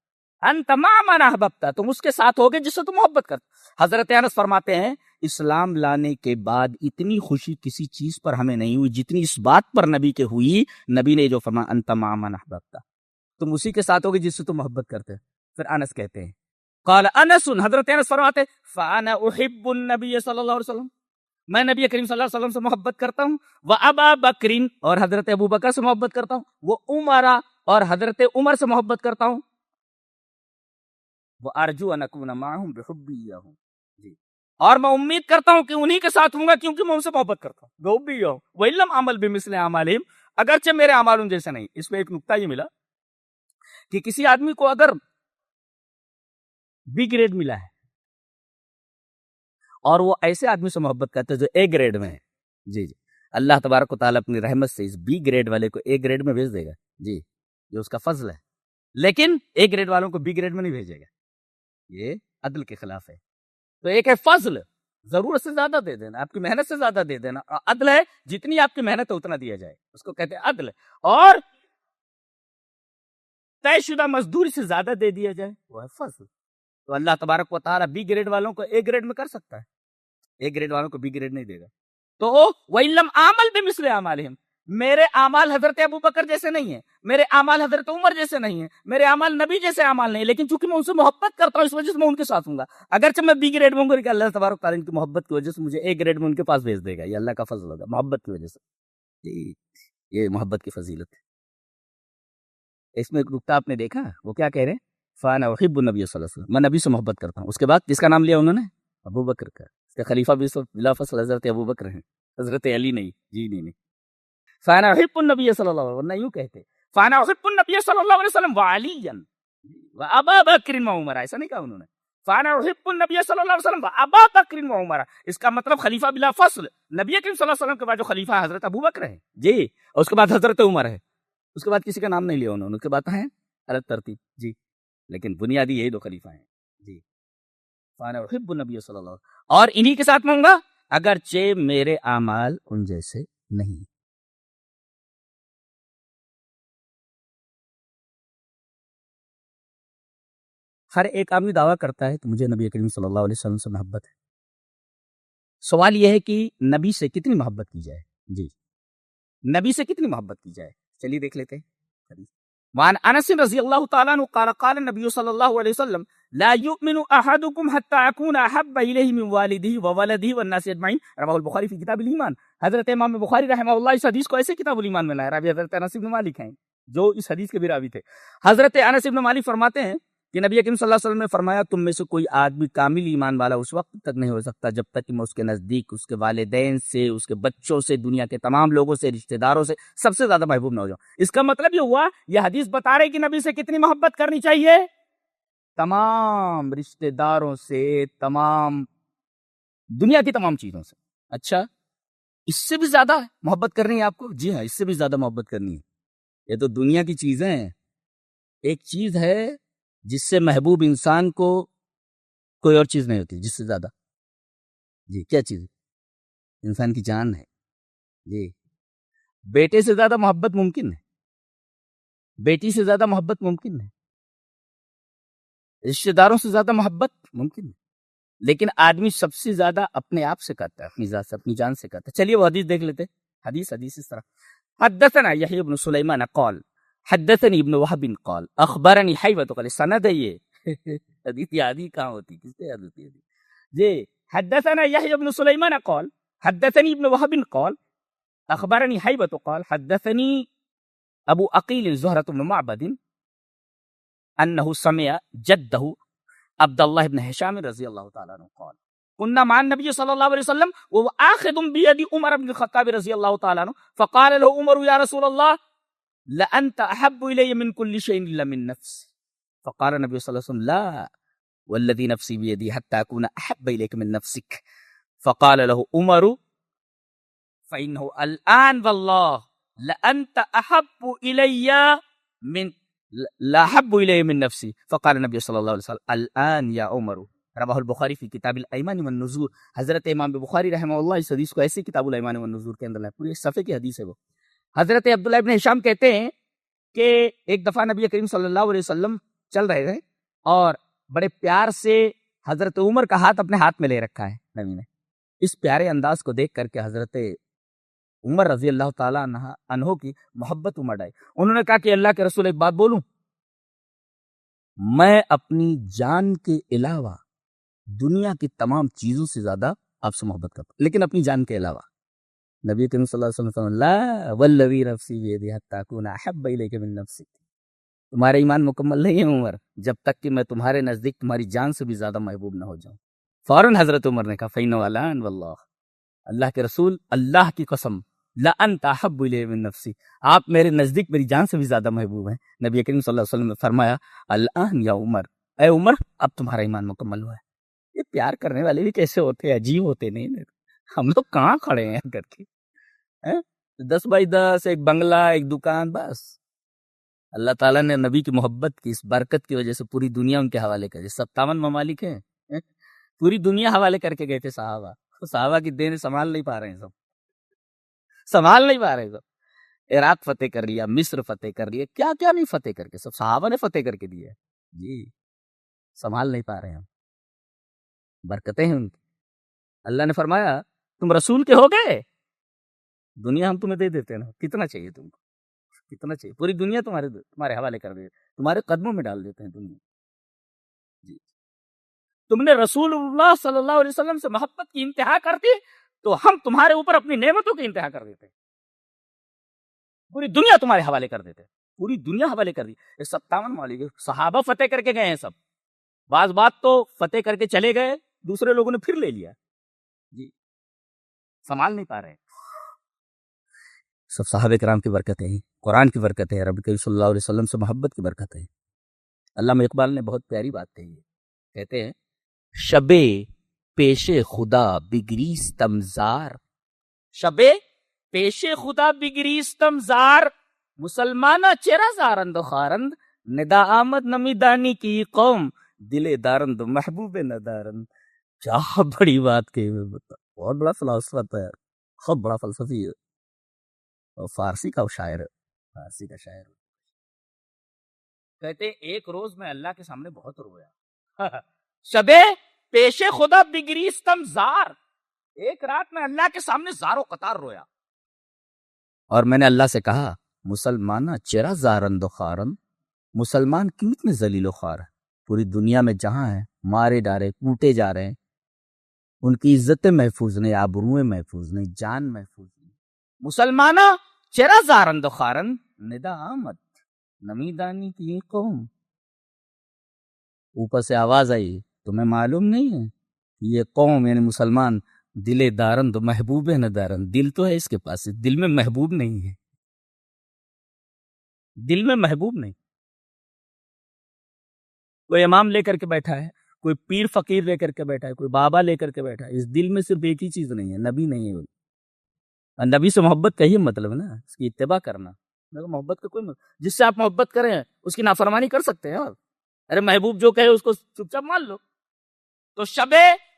انت مع من احببت، تم اس کے ساتھ ہوگے جس سے تم محبت کرتے. حضرت انس فرماتے ہیں اسلام لانے کے بعد اتنی خوشی کسی چیز پر ہمیں نہیں ہوئی جتنی اس بات پر نبی کے ہوئی. نبی نے جو فرمایا انت مع من احببت، تم اسی کے ساتھ ہوگے جس سے تم محبت کرتے. پھر انس کہتے ہیں قال انس، حضرت انس فرماتے فانا احب النبی صلی اللہ علیہ وسلم، میں نبی کریم صلی اللہ علیہ وسلم سے محبت کرتا ہوں، وہ ابا بکرین، اور حضرت ابو بکر سے محبت کرتا ہوں، وہ عمر، اور حضرت عمر سے محبت کرتا ہوں، وہ ارجو ان اکون معهم بحبی ایاہم، جی اور میں امید کرتا ہوں کہ انہی کے ساتھ ہوں گا کیونکہ میں ان سے محبت کرتا ہوں. بحبی ایاہم وان لم اعمل بمثل اعمالہم، اگرچہ میرے اعمال ان جیسے نہیں. اس میں ایک نکتہ یہ ملا کہ کسی آدمی کو اگر بی گریڈ ملا ہے اور وہ ایسے آدمی سے محبت کرتے جو اے گریڈ میں ہے، جی اللہ تبارک و تعالیٰ اپنی رحمت سے اس بی گریڈ والے کو اے گریڈ میں بھیج دے گا. جی یہ اس کا فضل ہے، لیکن اے گریڈ والوں کو بی گریڈ میں نہیں بھیجے گا، یہ عدل کے خلاف ہے. تو ایک ہے فضل، ضرورت سے زیادہ دے دینا، آپ کی محنت سے زیادہ دے دینا. عدل ہے جتنی آپ کی محنت ہے اتنا دیا جائے، اس کو کہتے ہیں عدل. اور طے شدہ مزدوری سے زیادہ دے دیا جائے وہ ہے فضل. تو اللہ تبارک و تعالیٰ بی گریڈ والوں کو اے گریڈ میں کر سکتا ہے، اے گریڈ والوں کو بی گریڈ نہیں دے گا. تو وَإِن لَّمْ أَعْمَلْ بِمِثْلِ أَعْمَالِهِمْ، میرے اعمال حضرت ابو بکر جیسے نہیں ہیں، میرے اعمال حضرت عمر جیسے نہیں ہیں، میرے اعمال نبی جیسے اعمال نہیں، لیکن چونکہ میں ان سے محبت کرتا ہوں اس وجہ سے میں ان کے ساتھ ہوں گا. اگرچہ میں بی گریڈ میں ہوں گا کہ اللہ تبارک تعالیٰ ان کی محبت کی وجہ سے مجھے اے گریڈ میں ان کے پاس بھیج دے گا. یہ اللہ کا فضل ہوگا محبت کی وجہ سے. یہ محبت کی فضیلت ہے. اس میں ایک نکتہ آپ نے دیکھا، وہ کیا کہہ رہے ہیں فانا احب النبی صلی اللہ علیہ وسلم، میں نبی سے محبت کرتا ہوں. اس کے بعد جس کا نام لیا انہوں نے ابو بکر کا، اس کے خلیفہ بھی بلا فصل حضرت ابو بکر ہیں، حضرت علی نہیں. جی نہیں فانا احب النبی صلی اللہ علیہ وسلم، نہیں یوں کہتے فانا احب النبی صلی اللہ علیہ وسلم وعلیا وابا بکر وعمر، ایسا نہیں کہا انہوں نے. فانا احب النبی صلی اللہ علیہ وسلم وابا بکر وعمر، اس کا مطلب خلیفہ بلا فصل نبی کریم صلی اللہ علیہ وسلم کے بعد جو خلیفہ ہے حضرت ابو بکر ہے، جی اور اس کے بعد حضرت عمر ہے، اس کے بعد کسی کا نام نہیں لیا انہوں نے، اس کے بعد ہیں الگ ترتیب. جی لیکن بنیادی یہی دو خلیفہ ہیں. جی فانا احب النبی صلی اللہ علیہ وسلم، اور انہی کے ساتھ میں ہوں گا اگرچہ میرے اعمال ان جیسے نہیں. ہر ایک آدمی دعویٰ کرتا ہے کہ مجھے نبی کریم صلی اللہ علیہ وسلم سے محبت ہے. سوال یہ ہے کہ نبی سے کتنی محبت کی جائے. جی نبی سے کتنی محبت کی جائے، چلیے دیکھ لیتے ہیں. وعن انس رضی اللہ تعالیٰ عنہ قال قال النبی صلی اللہ علیہ وسلم لا يؤمن احدكم حتى اكون احب الیہ من والدہ وولدہ والناس اجمعین، رواہ البخاری فی کتاب الایمان. حضرت امام بخاری رحمہ اللہ اس حدیث کو ایسے کتاب الایمان میں لایا. راوی حضرت انس بن مالک ہیں جو اس حدیث کے بھی راوی تھے. حضرت انس بن مالک فرماتے ہیں کہ نبی کریم صلی اللہ علیہ وسلم نے فرمایا تم میں سے کوئی آدمی کامل ایمان والا اس وقت تک نہیں ہو سکتا جب تک کہ میں اس کے نزدیک اس کے والدین سے، اس کے بچوں سے، دنیا کے تمام لوگوں سے، رشتہ داروں سے سب سے زیادہ محبوب نہ ہو جاؤں۔ اس کا مطلب یہ ہوا، یہ حدیث بتا رہے کہ نبی سے کتنی محبت کرنی چاہیے؟ تمام رشتہ داروں سے، تمام دنیا کی تمام چیزوں سے۔ اچھا، اس سے بھی زیادہ محبت کرنی ہے آپ کو؟ جی ہاں، اس سے بھی زیادہ محبت کرنی ہے۔ یہ تو دنیا کی چیزیں ہیں۔ ایک چیز ہے جس سے محبوب انسان کو کوئی اور چیز نہیں ہوتی جس سے زیادہ۔ جی کیا چیز ہے؟ انسان کی جان ہے۔ جی، بیٹے سے زیادہ محبت ممکن ہے، بیٹی سے زیادہ محبت ممکن ہے، رشتہ داروں سے زیادہ محبت ممکن ہے، لیکن آدمی سب سے زیادہ اپنے آپ سے کرتا ہے، اپنی ذات سے، اپنی جان سے کرتا ہے۔ چلیے وہ حدیث دیکھ لیتے۔ حدیث اس طرح، حدثنا یحیی بن سلیمان قال حدثنی ابن وہب قال اخبرنی حیوۃ قال، سند ہے یہ۔ حدیث یاد ہی کہاں ہوتی، کس سے یاد ہوتی ہے جی؟ حدثنا یحیی بن سلیمان قال حدثنی ابن وہب قال اخبرنی حیوۃ قال حدثنی ابو عقیل زہرۃ بن معبد انه سمع جده عبد الله بن هشام رضی اللہ تعالی عنہ قال كنا مع النبي صلى الله عليه وسلم وهو آخذ بيد عمر بن الخطاب رضي الله تعالى عنه فقال له عمر يا رسول الله لأنت أحب إلي من كل شيء إلا من نفسي، فقال النبي صلى الله عليه وسلم لا والذي نفسي بيدي حتى أكون أحب إليك من نفسك، فقال له عمر فإنه الآن والله لأنت أحب إلي من لا أحب إلي من نفسي، فقال النبي صلى الله عليه وسلم الآن يا عمر، رواہ البخاری فی کتاب الایمان والنذور۔ حضرت امام بخاری رحمہ اللہ اس حدیث کو ایسے کتاب الایمان والنذور کے اندر لائے، پوری صفحے کی حدیث ہے وہ۔ حضرت عبداللہ ابن ہشام کہتے ہیں کہ ایک دفعہ نبی کریم صلی اللہ علیہ وسلم چل رہے تھے اور بڑے پیار سے حضرت عمر کا ہاتھ اپنے ہاتھ میں لے رکھا ہے نبی نے۔ اس پیارے انداز کو دیکھ کر کے حضرت عمر رضی اللہ تعالیٰ عنہ کی محبت امڑ آئی۔ انہوں نے کہا کہ اللہ کے رسول ایک بات بولوں، میں اپنی جان کے علاوہ دنیا کی تمام چیزوں سے زیادہ آپ سے محبت کرتا ہوں، لیکن اپنی جان کے علاوہ۔ نبی کریم صلی اللہ علیہ وسلم لا والذی نفسی بیدی حتی اکون احب الیک من نفسی، تمہارا ایمان مکمل نہیں ہے عمر جب تک کہ میں تمہارے نزدیک تمہاری جان سے بھی زیادہ محبوب نہ ہو جاؤں۔ فوراً حضرت عمر نے کہا فإنہ الآن واللہ، اللہ کے رسول اللہ کی قسم، لأنت احب الی من نفسی، آپ میرے نزدیک میری جان سے بھی زیادہ محبوب ہیں۔ نبی کریم صلی اللہ علیہ وسلم نے فرمایا الآن یا عمر، اے عمر اب تمہارا ایمان مکمل ہوا ہے۔ یہ پیار کرنے والے بھی کیسے ہوتے ہیں، عجیب ہوتے نہیں؟ ہم لوگ کہاں کھڑے ہیں کر کے 10x10 ایک بنگلہ، ایک دکان، بس۔ اللہ تعالیٰ نے نبی کی محبت کی اس برکت کی وجہ سے پوری دنیا ان کے حوالے کر دی۔ 57 ممالک ہیں، پوری دنیا حوالے کر کے گئے تھے صحابہ کی دین سنبھال نہیں پا رہے ہیں، سنبھال نہیں پا رہے سب۔ عراق فتح کر لیا، مصر فتح کر لیا، کیا کیا نہیں فتح کر کے، سب صحابہ نے فتح کر کے دیا جی، سنبھال نہیں پا رہے ہیں ہم۔ برکتیں ہیں ان کی۔ اللہ نے فرمایا تم رسول کے ہو گئے، دنیا ہم تمہیں دے دیتے ہیں نا، کتنا چاہیے تم کو، کتنا چاہیے؟ پوری دنیا تمہارے حوالے کر دیتے، تمہارے قدموں میں ڈال دیتے ہیں دنیا جی۔ تم نے رسول اللہ صلی اللہ علیہ وسلم سے محبت کی انتہا کر دی تو ہم تمہارے اوپر اپنی نعمتوں کی انتہا کر دیتے، پوری دنیا تمہارے حوالے کر دیتے، پوری دنیا حوالے کر دی۔ 57 ممالک صحابہ فتح کر کے گئے ہیں سب، بعض بات تو فتح کر کے چلے گئے، دوسرے لوگوں نے پھر لے لیا جی، سنبھال نہیں پا رہے۔ سب صحابہ کرام کی برکتیں ہیں، قرآن کی برکتیں ہیں، رب کریم صلی اللہ علیہ وسلم سے محبت کی برکتیں ہیں۔ علامہ اقبال نے بہت پیاری بات کہی ہے، کہتے ہیں شبِ پیش خدا بگریستم زار، شبِ پیش خدا بگریستم زار، مسلمانہ چرا زارند و خارند، ندا آمد نمی دانی کی قوم، دل دارند محبوب ندارند۔ کیا بڑی بات کہی، بہت بڑا فلسفہ تھا یار، بہت بڑا فلسفی ہے، اور فارسی کا شاعر، فارسی کا شاعر۔ کہتے ایک روز میں اللہ کے سامنے بہت رویا، شبے پیش خدا بگریستم زار، ایک رات میں اللہ کے سامنے زار و قطار رویا، اور میں نے اللہ سے کہا مسلمانہ چرا زارند و خارند، مسلمان کیوں اتنے ذلیل و خوار ہیں؟ پوری دنیا میں جہاں ہیں مارے ڈارے کوٹے جا رہے ہیں، ان کی عزتیں محفوظ نہیں، آبروئیں محفوظ نہیں، جان محفوظ نہیں۔ مسلمانہ چرا زارند و خارند، ندا آمد نمی دانی کی قوم، اوپر سے آواز آئی, تمہیں معلوم نہیں ہے یہ قوم یعنی مسلمان دل دارند و محبوب ہے نہ دارند, دل تو ہے اس کے پاس, دل میں محبوب نہیں ہے, دل میں محبوب نہیں. کوئی امام لے کر کے بیٹھا ہے, کوئی پیر فقیر لے کر کے بیٹھا ہے, کوئی بابا لے کر کے بیٹھا ہے, اس دل میں صرف ایک ہی چیز نہیں ہے, نبی نہیں ہے. نبی سے محبت کا ہی مطلب ہے نا, اس کی اتباع کرنا. محبت کا کوئی مطلب, جس سے آپ محبت کریں اس کی نافرمانی کر سکتے ہیں. اور ارے محبوب جو کہے اس کو چپ چاپ مان لو. تو شب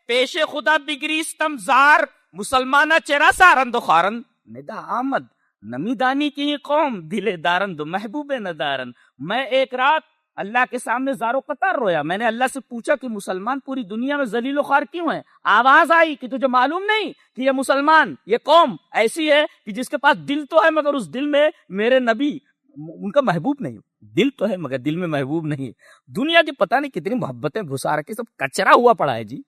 پیش خدا بگریستم زار مسلمانہ چرا سارند و خارند ندا آمد نمی دانی کی قوم دل دارند و محبوب نہ دارند. میں ایک رات اللہ کے سامنے زارو قطار رویا. میں نے اللہ سے پوچھا کہ مسلمان پوری دنیا میں ذلیل و خوار کیوں ہیں؟ آواز آئی کہ تجھے معلوم نہیں کہ یہ مسلمان, یہ قوم ایسی ہے کہ جس کے پاس دل تو ہے مگر اس دل میں میرے نبی ان کا محبوب نہیں. دل تو ہے مگر دل میں محبوب نہیں. دنیا کی پتہ نہیں کتنی محبتیں گھسا رکھی, سب کچرا ہوا پڑا ہے جی,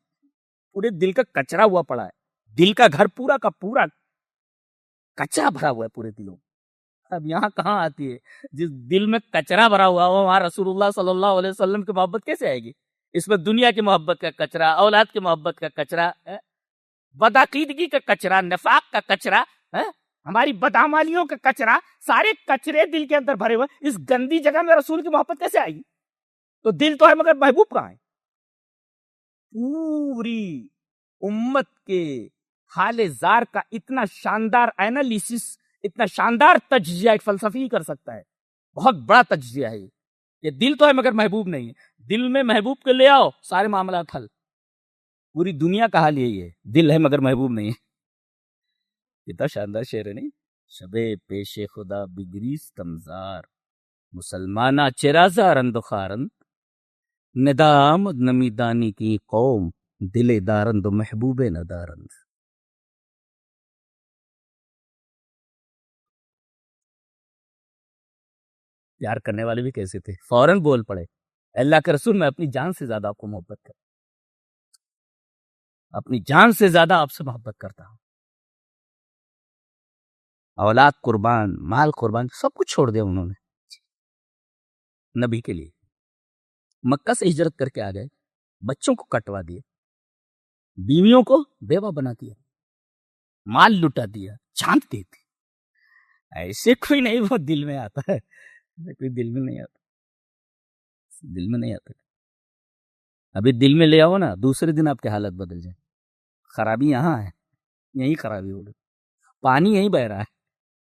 پورے دل کا کچرا ہوا پڑا ہے. دل کا گھر پورا کا پورا کچرا بھرا ہوا ہے پورے دلوں. اب یہاں کہاں آتی ہے؟ جس دل میں کچرا بھرا ہوا ہو وہاں رسول اللہ صلی اللہ علیہ وسلم کی محبت کیسے آئے گی؟ اس میں دنیا کی محبت کا کچرا, اولاد کی محبت کا کچرا, بدعقیدگی کا کچرا, نفاق کا کچرا, ہماری بدعمالیوں کا کچرا, سارے کچرے دل کے اندر بھرے ہوئے. اس گندی جگہ میں رسول کی محبت کیسے آئے گی؟ تو دل تو ہے مگر محبوب کہاں ہے؟ پوری امت کے حال زار کا اتنا شاندار اینالیسس, اتنا شاندار تجزیہ ایک فلسفی کر سکتا ہے. بہت بڑا تجزیہ ہے یہ. دل تو ہے مگر محبوب نہیں ہے. دل میں محبوب کے لے آؤ سارے معاملات حل. پوری دنیا کا حال یہی ہے, دل ہے مگر محبوب نہیں ہے. کتنا شاندار شعر ہے نہیں؟ شب پیش خدا بگریس تمزار مسلمانہ چرازا رند و خارند ندام نمی دانی کی قوم دل دارند و محبوب نہ دارند. پیار کرنے والے بھی کیسے تھے, فوراً بول پڑے, اللہ کے رسول میں اپنی جان سے زیادہ آپ کو محبت کرتا ہوں, اپنی جان سے زیادہ آپ سے محبت کرتا ہوں. اولاد قربان, مال قربان, سب کچھ چھوڑ دیا انہوں نے نبی کے لیے. مکہ سے ہجرت کر کے آ گئے, بچوں کو کٹوا دیے, بیویوں کو بیوہ بنا دیا, مال لٹا دیا, جان دے دی. ایسے کوئی نہیں وہ دل میں آتا ہے, کوئی دل میں نہیں آتا, دل میں نہیں آتا. ابھی دل میں لے آؤ نا, دوسرے دن آپ کی حالت بدل جائے. خرابی یہاں ہے, یہی خرابی ہو گئی. پانی یہیں بہ رہا ہے,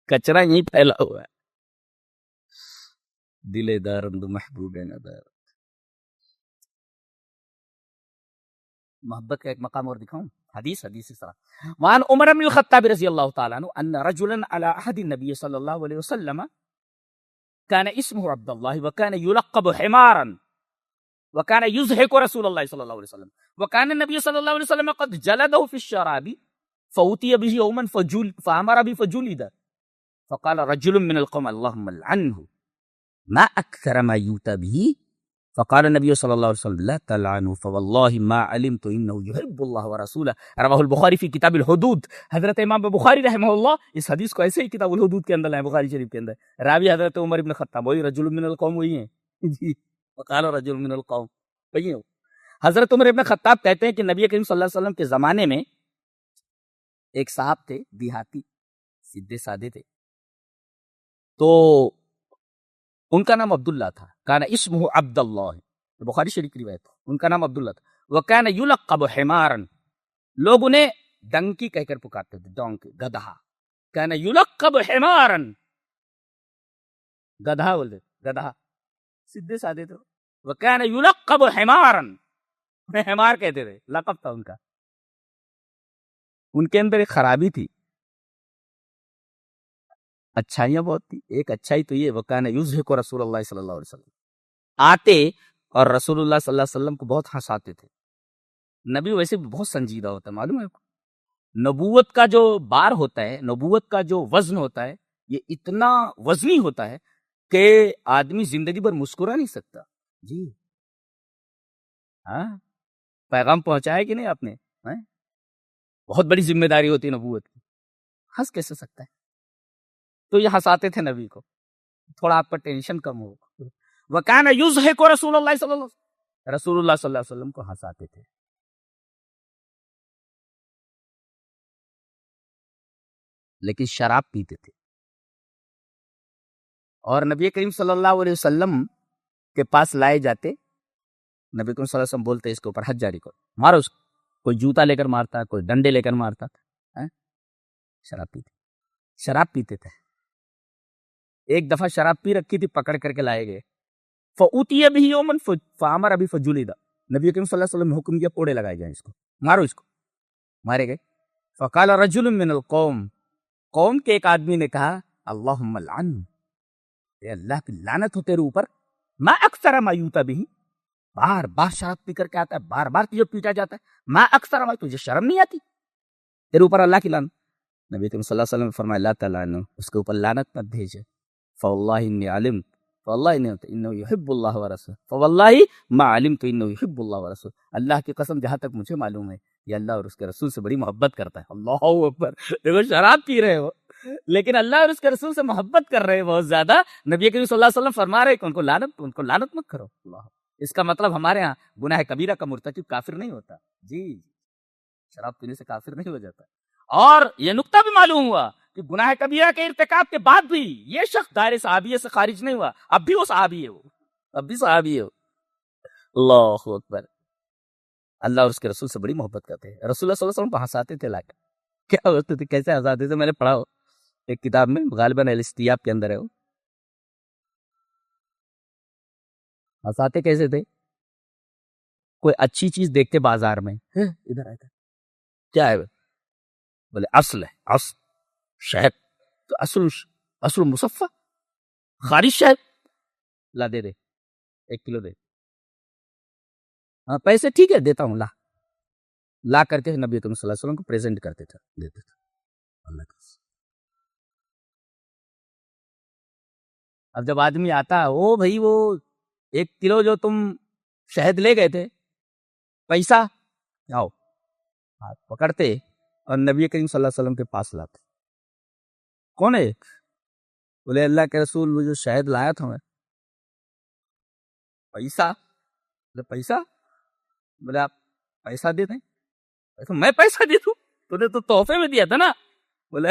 کچرا یہیں پھیلا ہوا ہے. دل دارند محبوب نہ دارند. محبت کا ایک مقام اور دکھاؤں, حدیث اس طرح. وعن عمر بن الخطاب رضی اللہ تعالیٰ عنہ ان رجلا على عهد النبي صلی اللہ علیہ وسلم كان اسمه عبد الله وكان يلقب حمارا وكان يزهق رسول الله صلى الله عليه وسلم وكان النبي صلى الله عليه وسلم قد جلده في الشراب فأوتي به يوما فأمر به فجلد فقال رجل من القوم اللهم لعنه ما أكثر ما يؤتى به فقال النبي صلى الله عليه وسلم لا تلعنوا فوالله ما علمت انه يحب الله ورسوله. رواه البخاری فی کتاب الحدود. حضرت امام بخاری رحمہ اللہ اس حدیث کو ایسے ہی کتاب الحدود کے اندر ہے, بخاری شریف کے اندر. راوی حضرت عمر بن خطاب, وہی رجل من القوم وہی ہیں جی. وقال رجل من القوم وہی ہیں. حضرت عمر بن خطاب کہتے ہیں کہ نبی کریم صلی اللہ علیہ وسلم کے زمانے میں ایک صاحب تھے, دیہاتی, سیدھے سادے تھے. تو ان کا نام عبداللہ تھا. کان اسمہ عبد اللہ, بخاری شریف کی روایت, ان کا نام عبداللہ تھا. وکان یلقب حمارا, لوگ انہیں ڈنکی کہہ کر پکارتے تھے, ڈونکی, گدھا. کان یلقب حمارا, گدھا بولتے, گدھا, سیدھے سادے تھے. وکان یلقب حمارا, حمار کہتے تھے, لقب تھا ان کا. ان کے اندر ایک خرابی تھی, اچھائیاں بہت تھی. ایک اچھائی تو یہ, وکان یزہق رسول اللہ صلی اللہ علیہ وسلم, آتے اور رسول اللہ صلی اللہ علیہ وسلم کو بہت ہنساتے تھے. نبی ویسے بھی بہت سنجیدہ ہوتا ہے, معلوم ہے آپ کو. نبوت کا جو بار ہوتا ہے, نبوت کا جو وزن ہوتا ہے, یہ اتنا وزنی ہوتا ہے کہ آدمی زندگی بھر مسکرا نہیں سکتا جی. ہاں, پیغام پہنچایا کہ نہیں آپ نے؟ بہت بڑی ذمہ داری ہوتی ہے نبوت کی, ہنس کیسے سکتا ہے؟ تو یہ ہنساتے تھے نبی کو, تھوڑا آپ کا ٹینشن کم ہو. وَكَانَ يُزْهِقُ رسول اللہ صلی اللہ علیہ وسلم, رسول اللہ صلی اللہ علیہ وسلم کو ہنساتے تھے. لیکن شراب پیتے تھے. اور نبی کریم صلی اللہ علیہ وسلم کے پاس لائے جاتے. نبی کریم صلی اللہ علیہ وسلم بولتے اس کے اوپر حد جاری کرو, مارو اس کو. کوئی جوتا لے کر مارتا, کوئی ڈنڈے لے کر مارتا تھا. شراب پیتے تھے. ایک دفعہ شراب پی رکھی تھی, پکڑ کر کے لائے گئے. فَأُوتِيَ بِهِ يَوْمًا فَأَمَرَ بِهِ فَجُلِدَ. نبی کریم صلی اللہ علیہ وسلم نے حکم کیا کوڑے لگائے جائیں اس کو, مارو اس کو. مارے گئے. فَقَالَ رَجُلٌ مِّنَ الْقَوْمِ. قوم کے ایک آدمی نے کہا اللہم لعن, اے اللہ کی لعنت ہو تیرے اوپر. ما اکثر ما یوتا بھی, بار بار شراب پی کر کے آتا ہے, بار بار تجھے پیٹا جاتا ہے. ما اکثر ما, تجھے شرم نہیں آتی, تیرے اوپر اللہ کی لعنت. نبی کریم صلی اللہ علیہ وسلم نے فرمایا لا تلعنہ, اس کے اوپر لعنت مت بھیجے. فواللہ انی علمت, فواللہ انہ یحب اللہ ورسولہ, فواللہ ما علمت انہ یحب اللہ ورسولہ. اللہ کی قسم جہاں تک مجھے معلوم ہے یہ اللہ اور اس کے رسول سے بڑی محبت کرتا ہے. اللہ اکبر. دیکھو شراب پی رہے ہو لیکن اللہ اور اس کے رسول سے محبت کر رہے ہیں بہت زیادہ. نبی کریم صلی اللہ علیہ وسلم فرما رہے کہ ان کو لعنت مت کرو. اللہ, اس کا مطلب ہمارے ہاں گناہ کبیرہ کا مرتکب کافر نہیں ہوتا. جی, شراب پینے سے کافر نہیں ہو جاتا. اور یہ نقطہ بھی معلوم ہوا کہ گناہ کبیرہ کے ارتکاب کے بعد بھی یہ شخص دائرے صحابیہ سے خارج نہیں ہوا. اب بھی وہ صحابی ہے, وہ اب بھی صحابی ہے. اللہ اکبر. اللہ اور اس کے رسول سے بڑی محبت کرتے ہیں. رسول اللہ صلی اللہ علیہ وسلم کو ہنساتے تھے. لا کیا ہوتے تھے, کیسے ہنساتے تھے, میں نے پڑھا ہو ایک کتاب میں, غالباً الاستیاب کے اندر ہے. وہ ہنساتے کیسے تھے؟ کوئی اچھی چیز دیکھتے بازار میں, ادھر آئے تھے, کیا ہے بولے اصل ہے, اصل شہد, تو اصل مصفہ خارج شہد, لا دے 1 کلو دے. ہاں پیسے ٹھیک ہے دیتا ہوں, لا کر کے نبی کریم صلی اللہ علیہ وسلم کو پریزنٹ کرتے تھے, دیتے تھے. اللہ کا. اب جب آدمی آتا, او بھائی وہ 1 کلو جو تم شہد لے گئے تھے, پیسہ آؤ, ہاتھ پکڑتے اور نبی کریم صلی اللہ علیہ وسلم کے پاس لاتے. کون ہے؟ بولے اللہ کے رسول, وہ جو شہد لایا تھا میں. پیسہ؟ بولے پیسہ؟ بولے آپ پیسہ دے دیں. میں پیسہ دے دوں, تو نے تو تحفے میں دیا تھا نا. بولے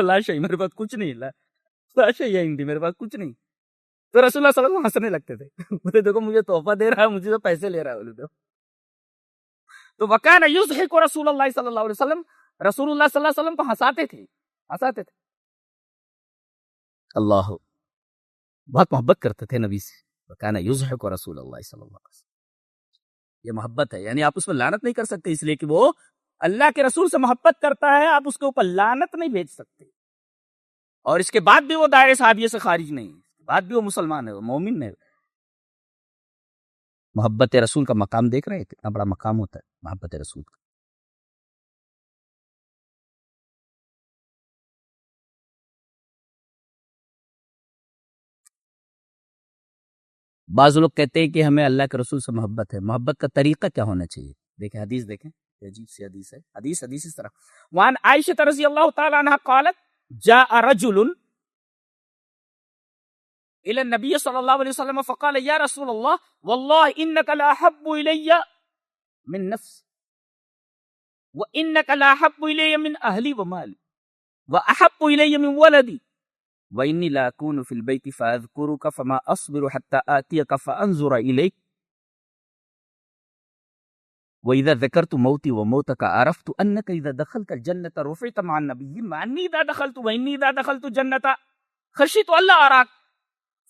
لاش میرے پاس کچھ نہیں, لاش میرے پاس کچھ نہیں. تو رسول اللہ صلی اللہ علیہ وسلم ہنسنے لگتے تھے. بولے دیکھو مجھے تحفہ دے رہا ہے, مجھے تو پیسے لے رہا ہے. بولے تو وکان یضحک رسول اللہ صلی اللہ علیہ وسلم, رسول اللہ صلی اللہ علیہ وسلم کو ہنساتے تھے. اللہ, بہت محبت کرتے تھے نبی سے. وکان یضحک رسول اللہ صلی اللہ علیہ وسلم, یہ محبت ہے. یعنی آپ اس پر لعنت نہیں کر سکتے, اس لیے کہ وہ اللہ کے رسول سے محبت کرتا ہے. آپ اس کے اوپر لعنت نہیں بھیج سکتے. اور اس کے بعد بھی وہ دائرے صحابیہ سے خارج نہیں, اس کے بعد بھی وہ مسلمان ہے, وہ مومن ہے. محبت رسول کا مقام دیکھ رہے ہیں, کتنا بڑا مقام ہوتا ہے محبت رسول کا. بعض لوگ کہتے ہیں کہ ہمیں اللہ کے رسول سے محبت ہے. محبت کا طریقہ کیا ہونا چاہیے؟ دیکھیں حدیث, دیکھیں عجیب سی حدیث ہے. حدیث اس طرح, وان عائشہ رضی اللہ تعالی عنہا قالت جاء رجل الى النبي صلى الله عليه وسلم فقال يا رسول الله والله انك لا احب الي من نفسي وانك لا احب الي من اهلي ومالي واحب الي من ولدي وإني لا أكون في البيت فأذكرك فما أصبر حتى آتيك فأنظر إليك وإذا ذكرت موتي وموتك عرفت أنك إذا دخلت الجنة رفعت مع النبيين مع أني إذا دخلت وإني إذا دخلت الجنة خشيت ألا أراك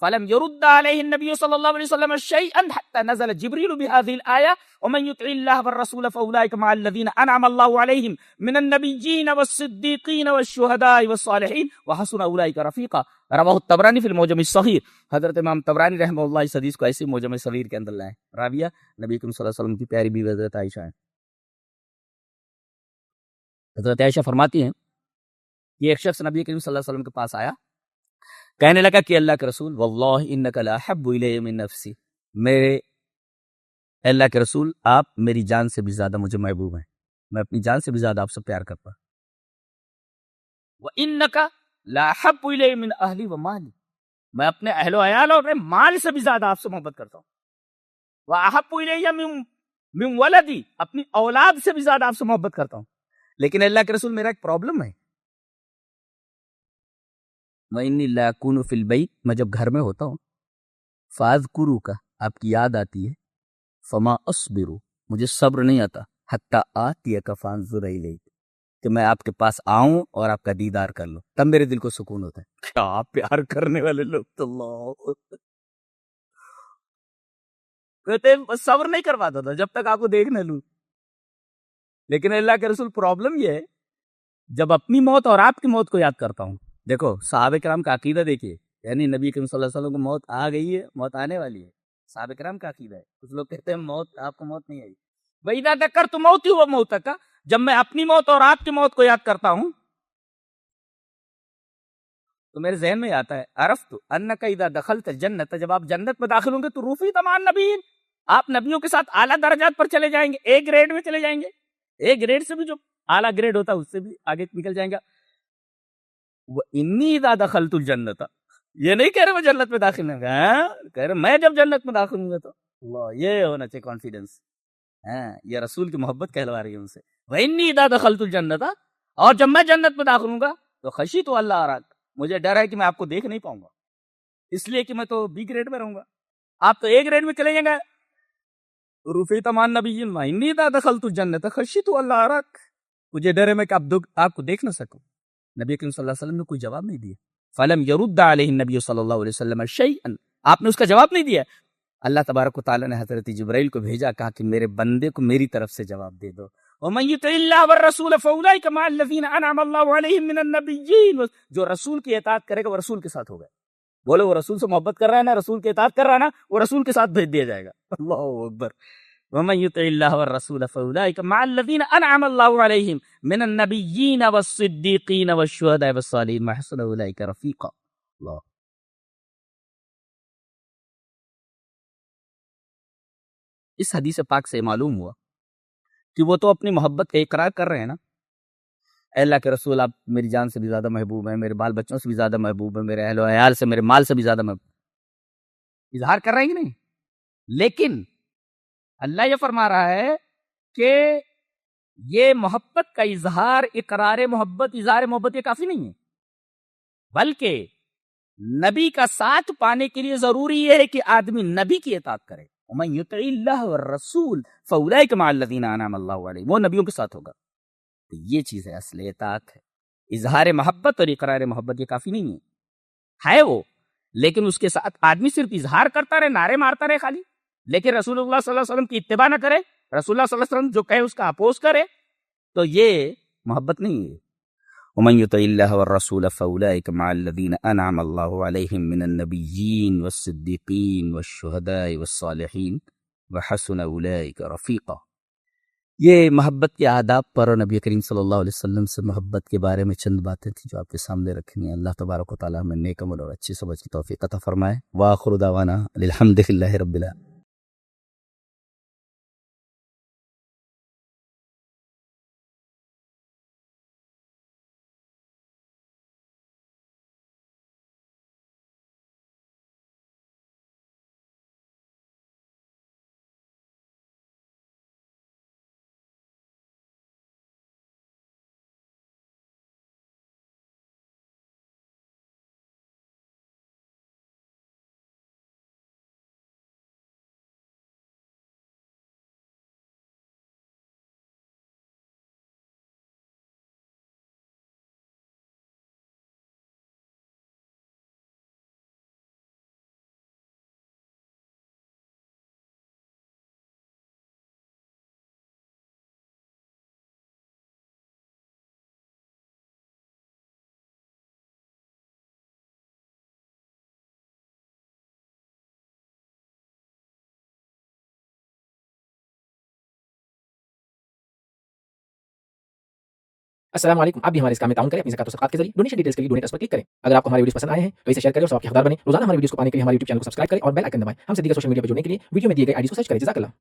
فلم يرد عليه النبي صلى الله عليه وسلم شيئا حتى نزل جبريل بهذه الآية ومن يطع الله والرسول فأولئك مع الذين أنعم الله عليهم من النبيين والصديقين والشهداء والصالحين وحسن أولئك رفيقا. رواه الطبراني في المعجم الصغير. حضرت امام طبرانی رحمہ اللہ اس حدیث کو ایسے معجم صغیر کے اندر لائے. راویہ نبی کریم صلی اللہ علیہ وسلم کی پیاری بیوی حضرت عائشہ ہیں. حضرت عائشہ فرماتی ہیں کہ ایک شخص نبی کریم صلی اللہ علیہ وسلم کے پاس آیا, کہنے لگا کہ اللہ کے رسول واللہ انک لا احب الی من نفسی, میرے اللہ کے رسول آپ میری جان سے بھی زیادہ مجھے محبوب ہیں, میں اپنی جان سے بھی زیادہ آپ سے پیار کرتا ہوں. وانک لا احب الی من اہلی و مالی, میں اپنے اہل و عیال اور اپنے مال سے بھی زیادہ آپ سے محبت کرتا ہوں. وَأَحَبُّ إِلَيَّ مِن وَلَدِي، اپنی اولاد سے بھی زیادہ آپ سے محبت کرتا ہوں. لیکن اللہ کے رسول میرا ایک پرابلم ہے. وَإِنِّي لَا أَكُونُ فِي الْبَيْتِ، میں جب گھر میں ہوتا ہوں، فَأَذْكُرُكَ، آپ کی یاد آتی ہے، فَمَا أَصْبِرُ، مجھے صبر نہیں آتا، حَتَّى آتِيَكَ فَأَنظُرَ إِلَيْكَ، کہ میں آپ کے پاس آؤں اور آپ کا دیدار کر لوں، تب میرے دل کو سکون ہوتا ہے. کیا پیار کرنے والے لوگ تو اللہ کہتے ہیں صبر نہیں کر پاتا تھا جب تک آپ کو دیکھ نہ لوں. لیکن اللہ کے رسول پرابلم یہ ہے، جب اپنی موت اور آپ کی موت کو یاد کرتا ہوں. دیکھو صحابہ کرام کا عقیدہ دیکھیے، یعنی نبی کریم صلی اللہ علیہ وسلم کو موت آ گئی ہے، موت آنے والی ہے. صحابہ کرام کا عقیدہ ہے. کچھ لوگ کہتے ہیں موت، آپ کو موت نہیں آئی. وَإِذَا ذَكَرْتُ مَوْتِي وَمَوْتَكَ، جب میں اپنی موت اور آپ کی موت کو یاد کرتا ہوں تو میرے ذہن میں آتا ہے عرفت انک اذا دخلت الجنت، جب آپ جنت میں داخل ہوں گے تو رفیع تمام نبیین، آپ نبیوں کے ساتھ اعلیٰ درجات پر چلے جائیں گے، ایک گریڈ میں چلے جائیں گے، ایک گریڈ سے بھی جو اعلیٰ گریڈ ہوتا ہے اس سے بھی آگے نکل جائیں گا. وَإِنِّي اذا دخلت الجنت، یہ نہیں کہہ رہے میں جنت میں داخل ہوں گا، کہہ رہے میں جب جنت میں داخل ہوں گا تو اللہ، یہ ہونا چاہیے کانفیڈنس. یہ رسول کی محبت کہلوا رہی ہے ان سے. وَإِنِّي اذا دخلت الجنت، اور جب میں جنت میں داخل ہوں گا تو خشیت اللہ اراک، مجھے ڈر ہے کہ میں آپ کو دیکھ نہیں پاؤں گا، اس لیے کہ میں تو بی گریڈ میں رہوں گا، آپ تو اے گریڈ میں چلے جائیں گے. رفیع تمام نبیین وَإِنِّي اذا دخلت الجنت خشیت اللہ اراک، مجھے ڈر ہے میں کہ آپ کو دیکھ نہ سکوں. نبی کریم صلی اللہ علیہ وسلم نے کوئی جواب نہیں دیا. فلم يرد علیہ النبی صلی اللہ علیہ وسلم شیئا، آپ نے اس کا جواب نہیں دیا. اللہ تبارک و تعالیٰ نے حضرت جبرائیل کو بھیجا، کہا کہ میرے بندے کو میری طرف سے جواب دے دو. وَمَن يُطِعِ اللَّهَ وَالرَّسُولَ فَأُولَٰئِكَ مَعَ الَّذِينَ أَنْعَمَ اللَّهُ عَلَيْهِم مِّنَ النَّبِيِّينَ، جو رسول کی اطاعت کرے گا وہ رسول کے ساتھ ہوگا. بولے وہ رسول سے محبت کر رہا ہے نا، رسول کی اطاعت کر رہا ہے نا، وہ رسول کے ساتھ بھیج دیا جائے گا. اللہ اکبر. وَمَن يُطِعِ اللَّهَ وَالرَّسُولَ فَأُولَٰئِكَ مَعَ الَّذِينَ أَنْعَمَ اللَّهُ عَلَيْهِم مِّنَ النَّبِيِّينَ وَالصِّدِّيقِينَ وَالشُّهَدَاءِ وَالصَّالِحِينَ وَحَسُنَ أُولَٰئِكَ رَفِيقًا. اللہ، اس حدیث پاک سے معلوم ہوا کہ وہ تو اپنی محبت کا اقرار کر رہے ہیں نا، اے اللہ کے رسول آپ میری جان سے بھی زیادہ محبوب ہیں، میرے بال بچوں سے بھی زیادہ محبوب ہیں، میرے اہل و عیال سے، میرے مال سے بھی زیادہ محبوب، اظہار کر رہے ہیں کہ نہیں. لیکن اللہ یہ فرما رہا ہے کہ یہ محبت کا اظہار، اقرار محبت، اظہار محبت یہ کافی نہیں ہے، بلکہ نبی کا ساتھ پانے کے لیے ضروری یہ ہے کہ آدمی نبی کی اطاعت کرے. وَمَن يُطِعِ اللَّهَ وَالرَّسُولَ فَأُولَٰئِكَ مَعَ الَّذِينَ أَنْعَمَ اللَّهُ عَلَيْهِمْ، وہ نبیوں کے ساتھ ہوگا. تو یہ چیز ہے اصل اطاعت ہے. اظہار محبت اور اقرار محبت یہ کافی نہیں ہے وہ، لیکن اس کے ساتھ آدمی صرف اظہار کرتا رہے، نعرے مارتا رہے خالی، لیکن رسول اللہ صلی اللہ علیہ وسلم کی اتباع نہ کرے، رسول اللہ صلی اللہ علیہ وسلم جو کہے اس کا اپوز کرے، تو یہ محبت نہیں ہے. وَمَن يُطِعِ اللَّهَ وَالرَّسُولَ فَأُولَٰئِكَ مَعَ الَّذِينَ أَنْعَمَ اللَّهُ عَلَيْهِم مِّنَ النَّبِيِّينَ وَالصِّدِّيقِينَ وَالشُّهَدَاءِ وَالصَّالِحِينَ وَحَسُنَ أُولَٰئِكَ رَفِيقًا. یہ محبت کے آداب پر اور نبی کریم صلی اللہ علیہ وسلم سے محبت کے بارے میں چند باتیں تھیں جو آپ کے سامنے رکھنی ہیں. اللہ تبارک و تعالیٰ ہمیں نیک عمل اور اچھی سمجھ کی توفیق عطا فرمائے. وآخر دعوانا الحمد للہ رب العالمین. السلام علیکم. آپ بھی ہمارے اس کام میں تعاون کریں اپنی زکات و صدقات کے ذریعے. ڈونیشن ڈیٹیلز کے لیے ڈونیٹ پر کلک کریں. اگر آپ کو ہمارے ویڈیوز پسند آئے ہیں تو اسے شیئر کریں اور سب کے حقدار بنیں. روزانہ ہمارے ویڈیوز کو پانے کے لیے ہمارے یوٹیوب چینل کو سبسکرائب کریں اور بیل آئکن دبائیں. ہم سے دیگر سوشل میڈیا پر جڑنے کے لیے ویڈیو میں دیے گئے آئی ڈی کو سرچ کریں. جزاک اللہ.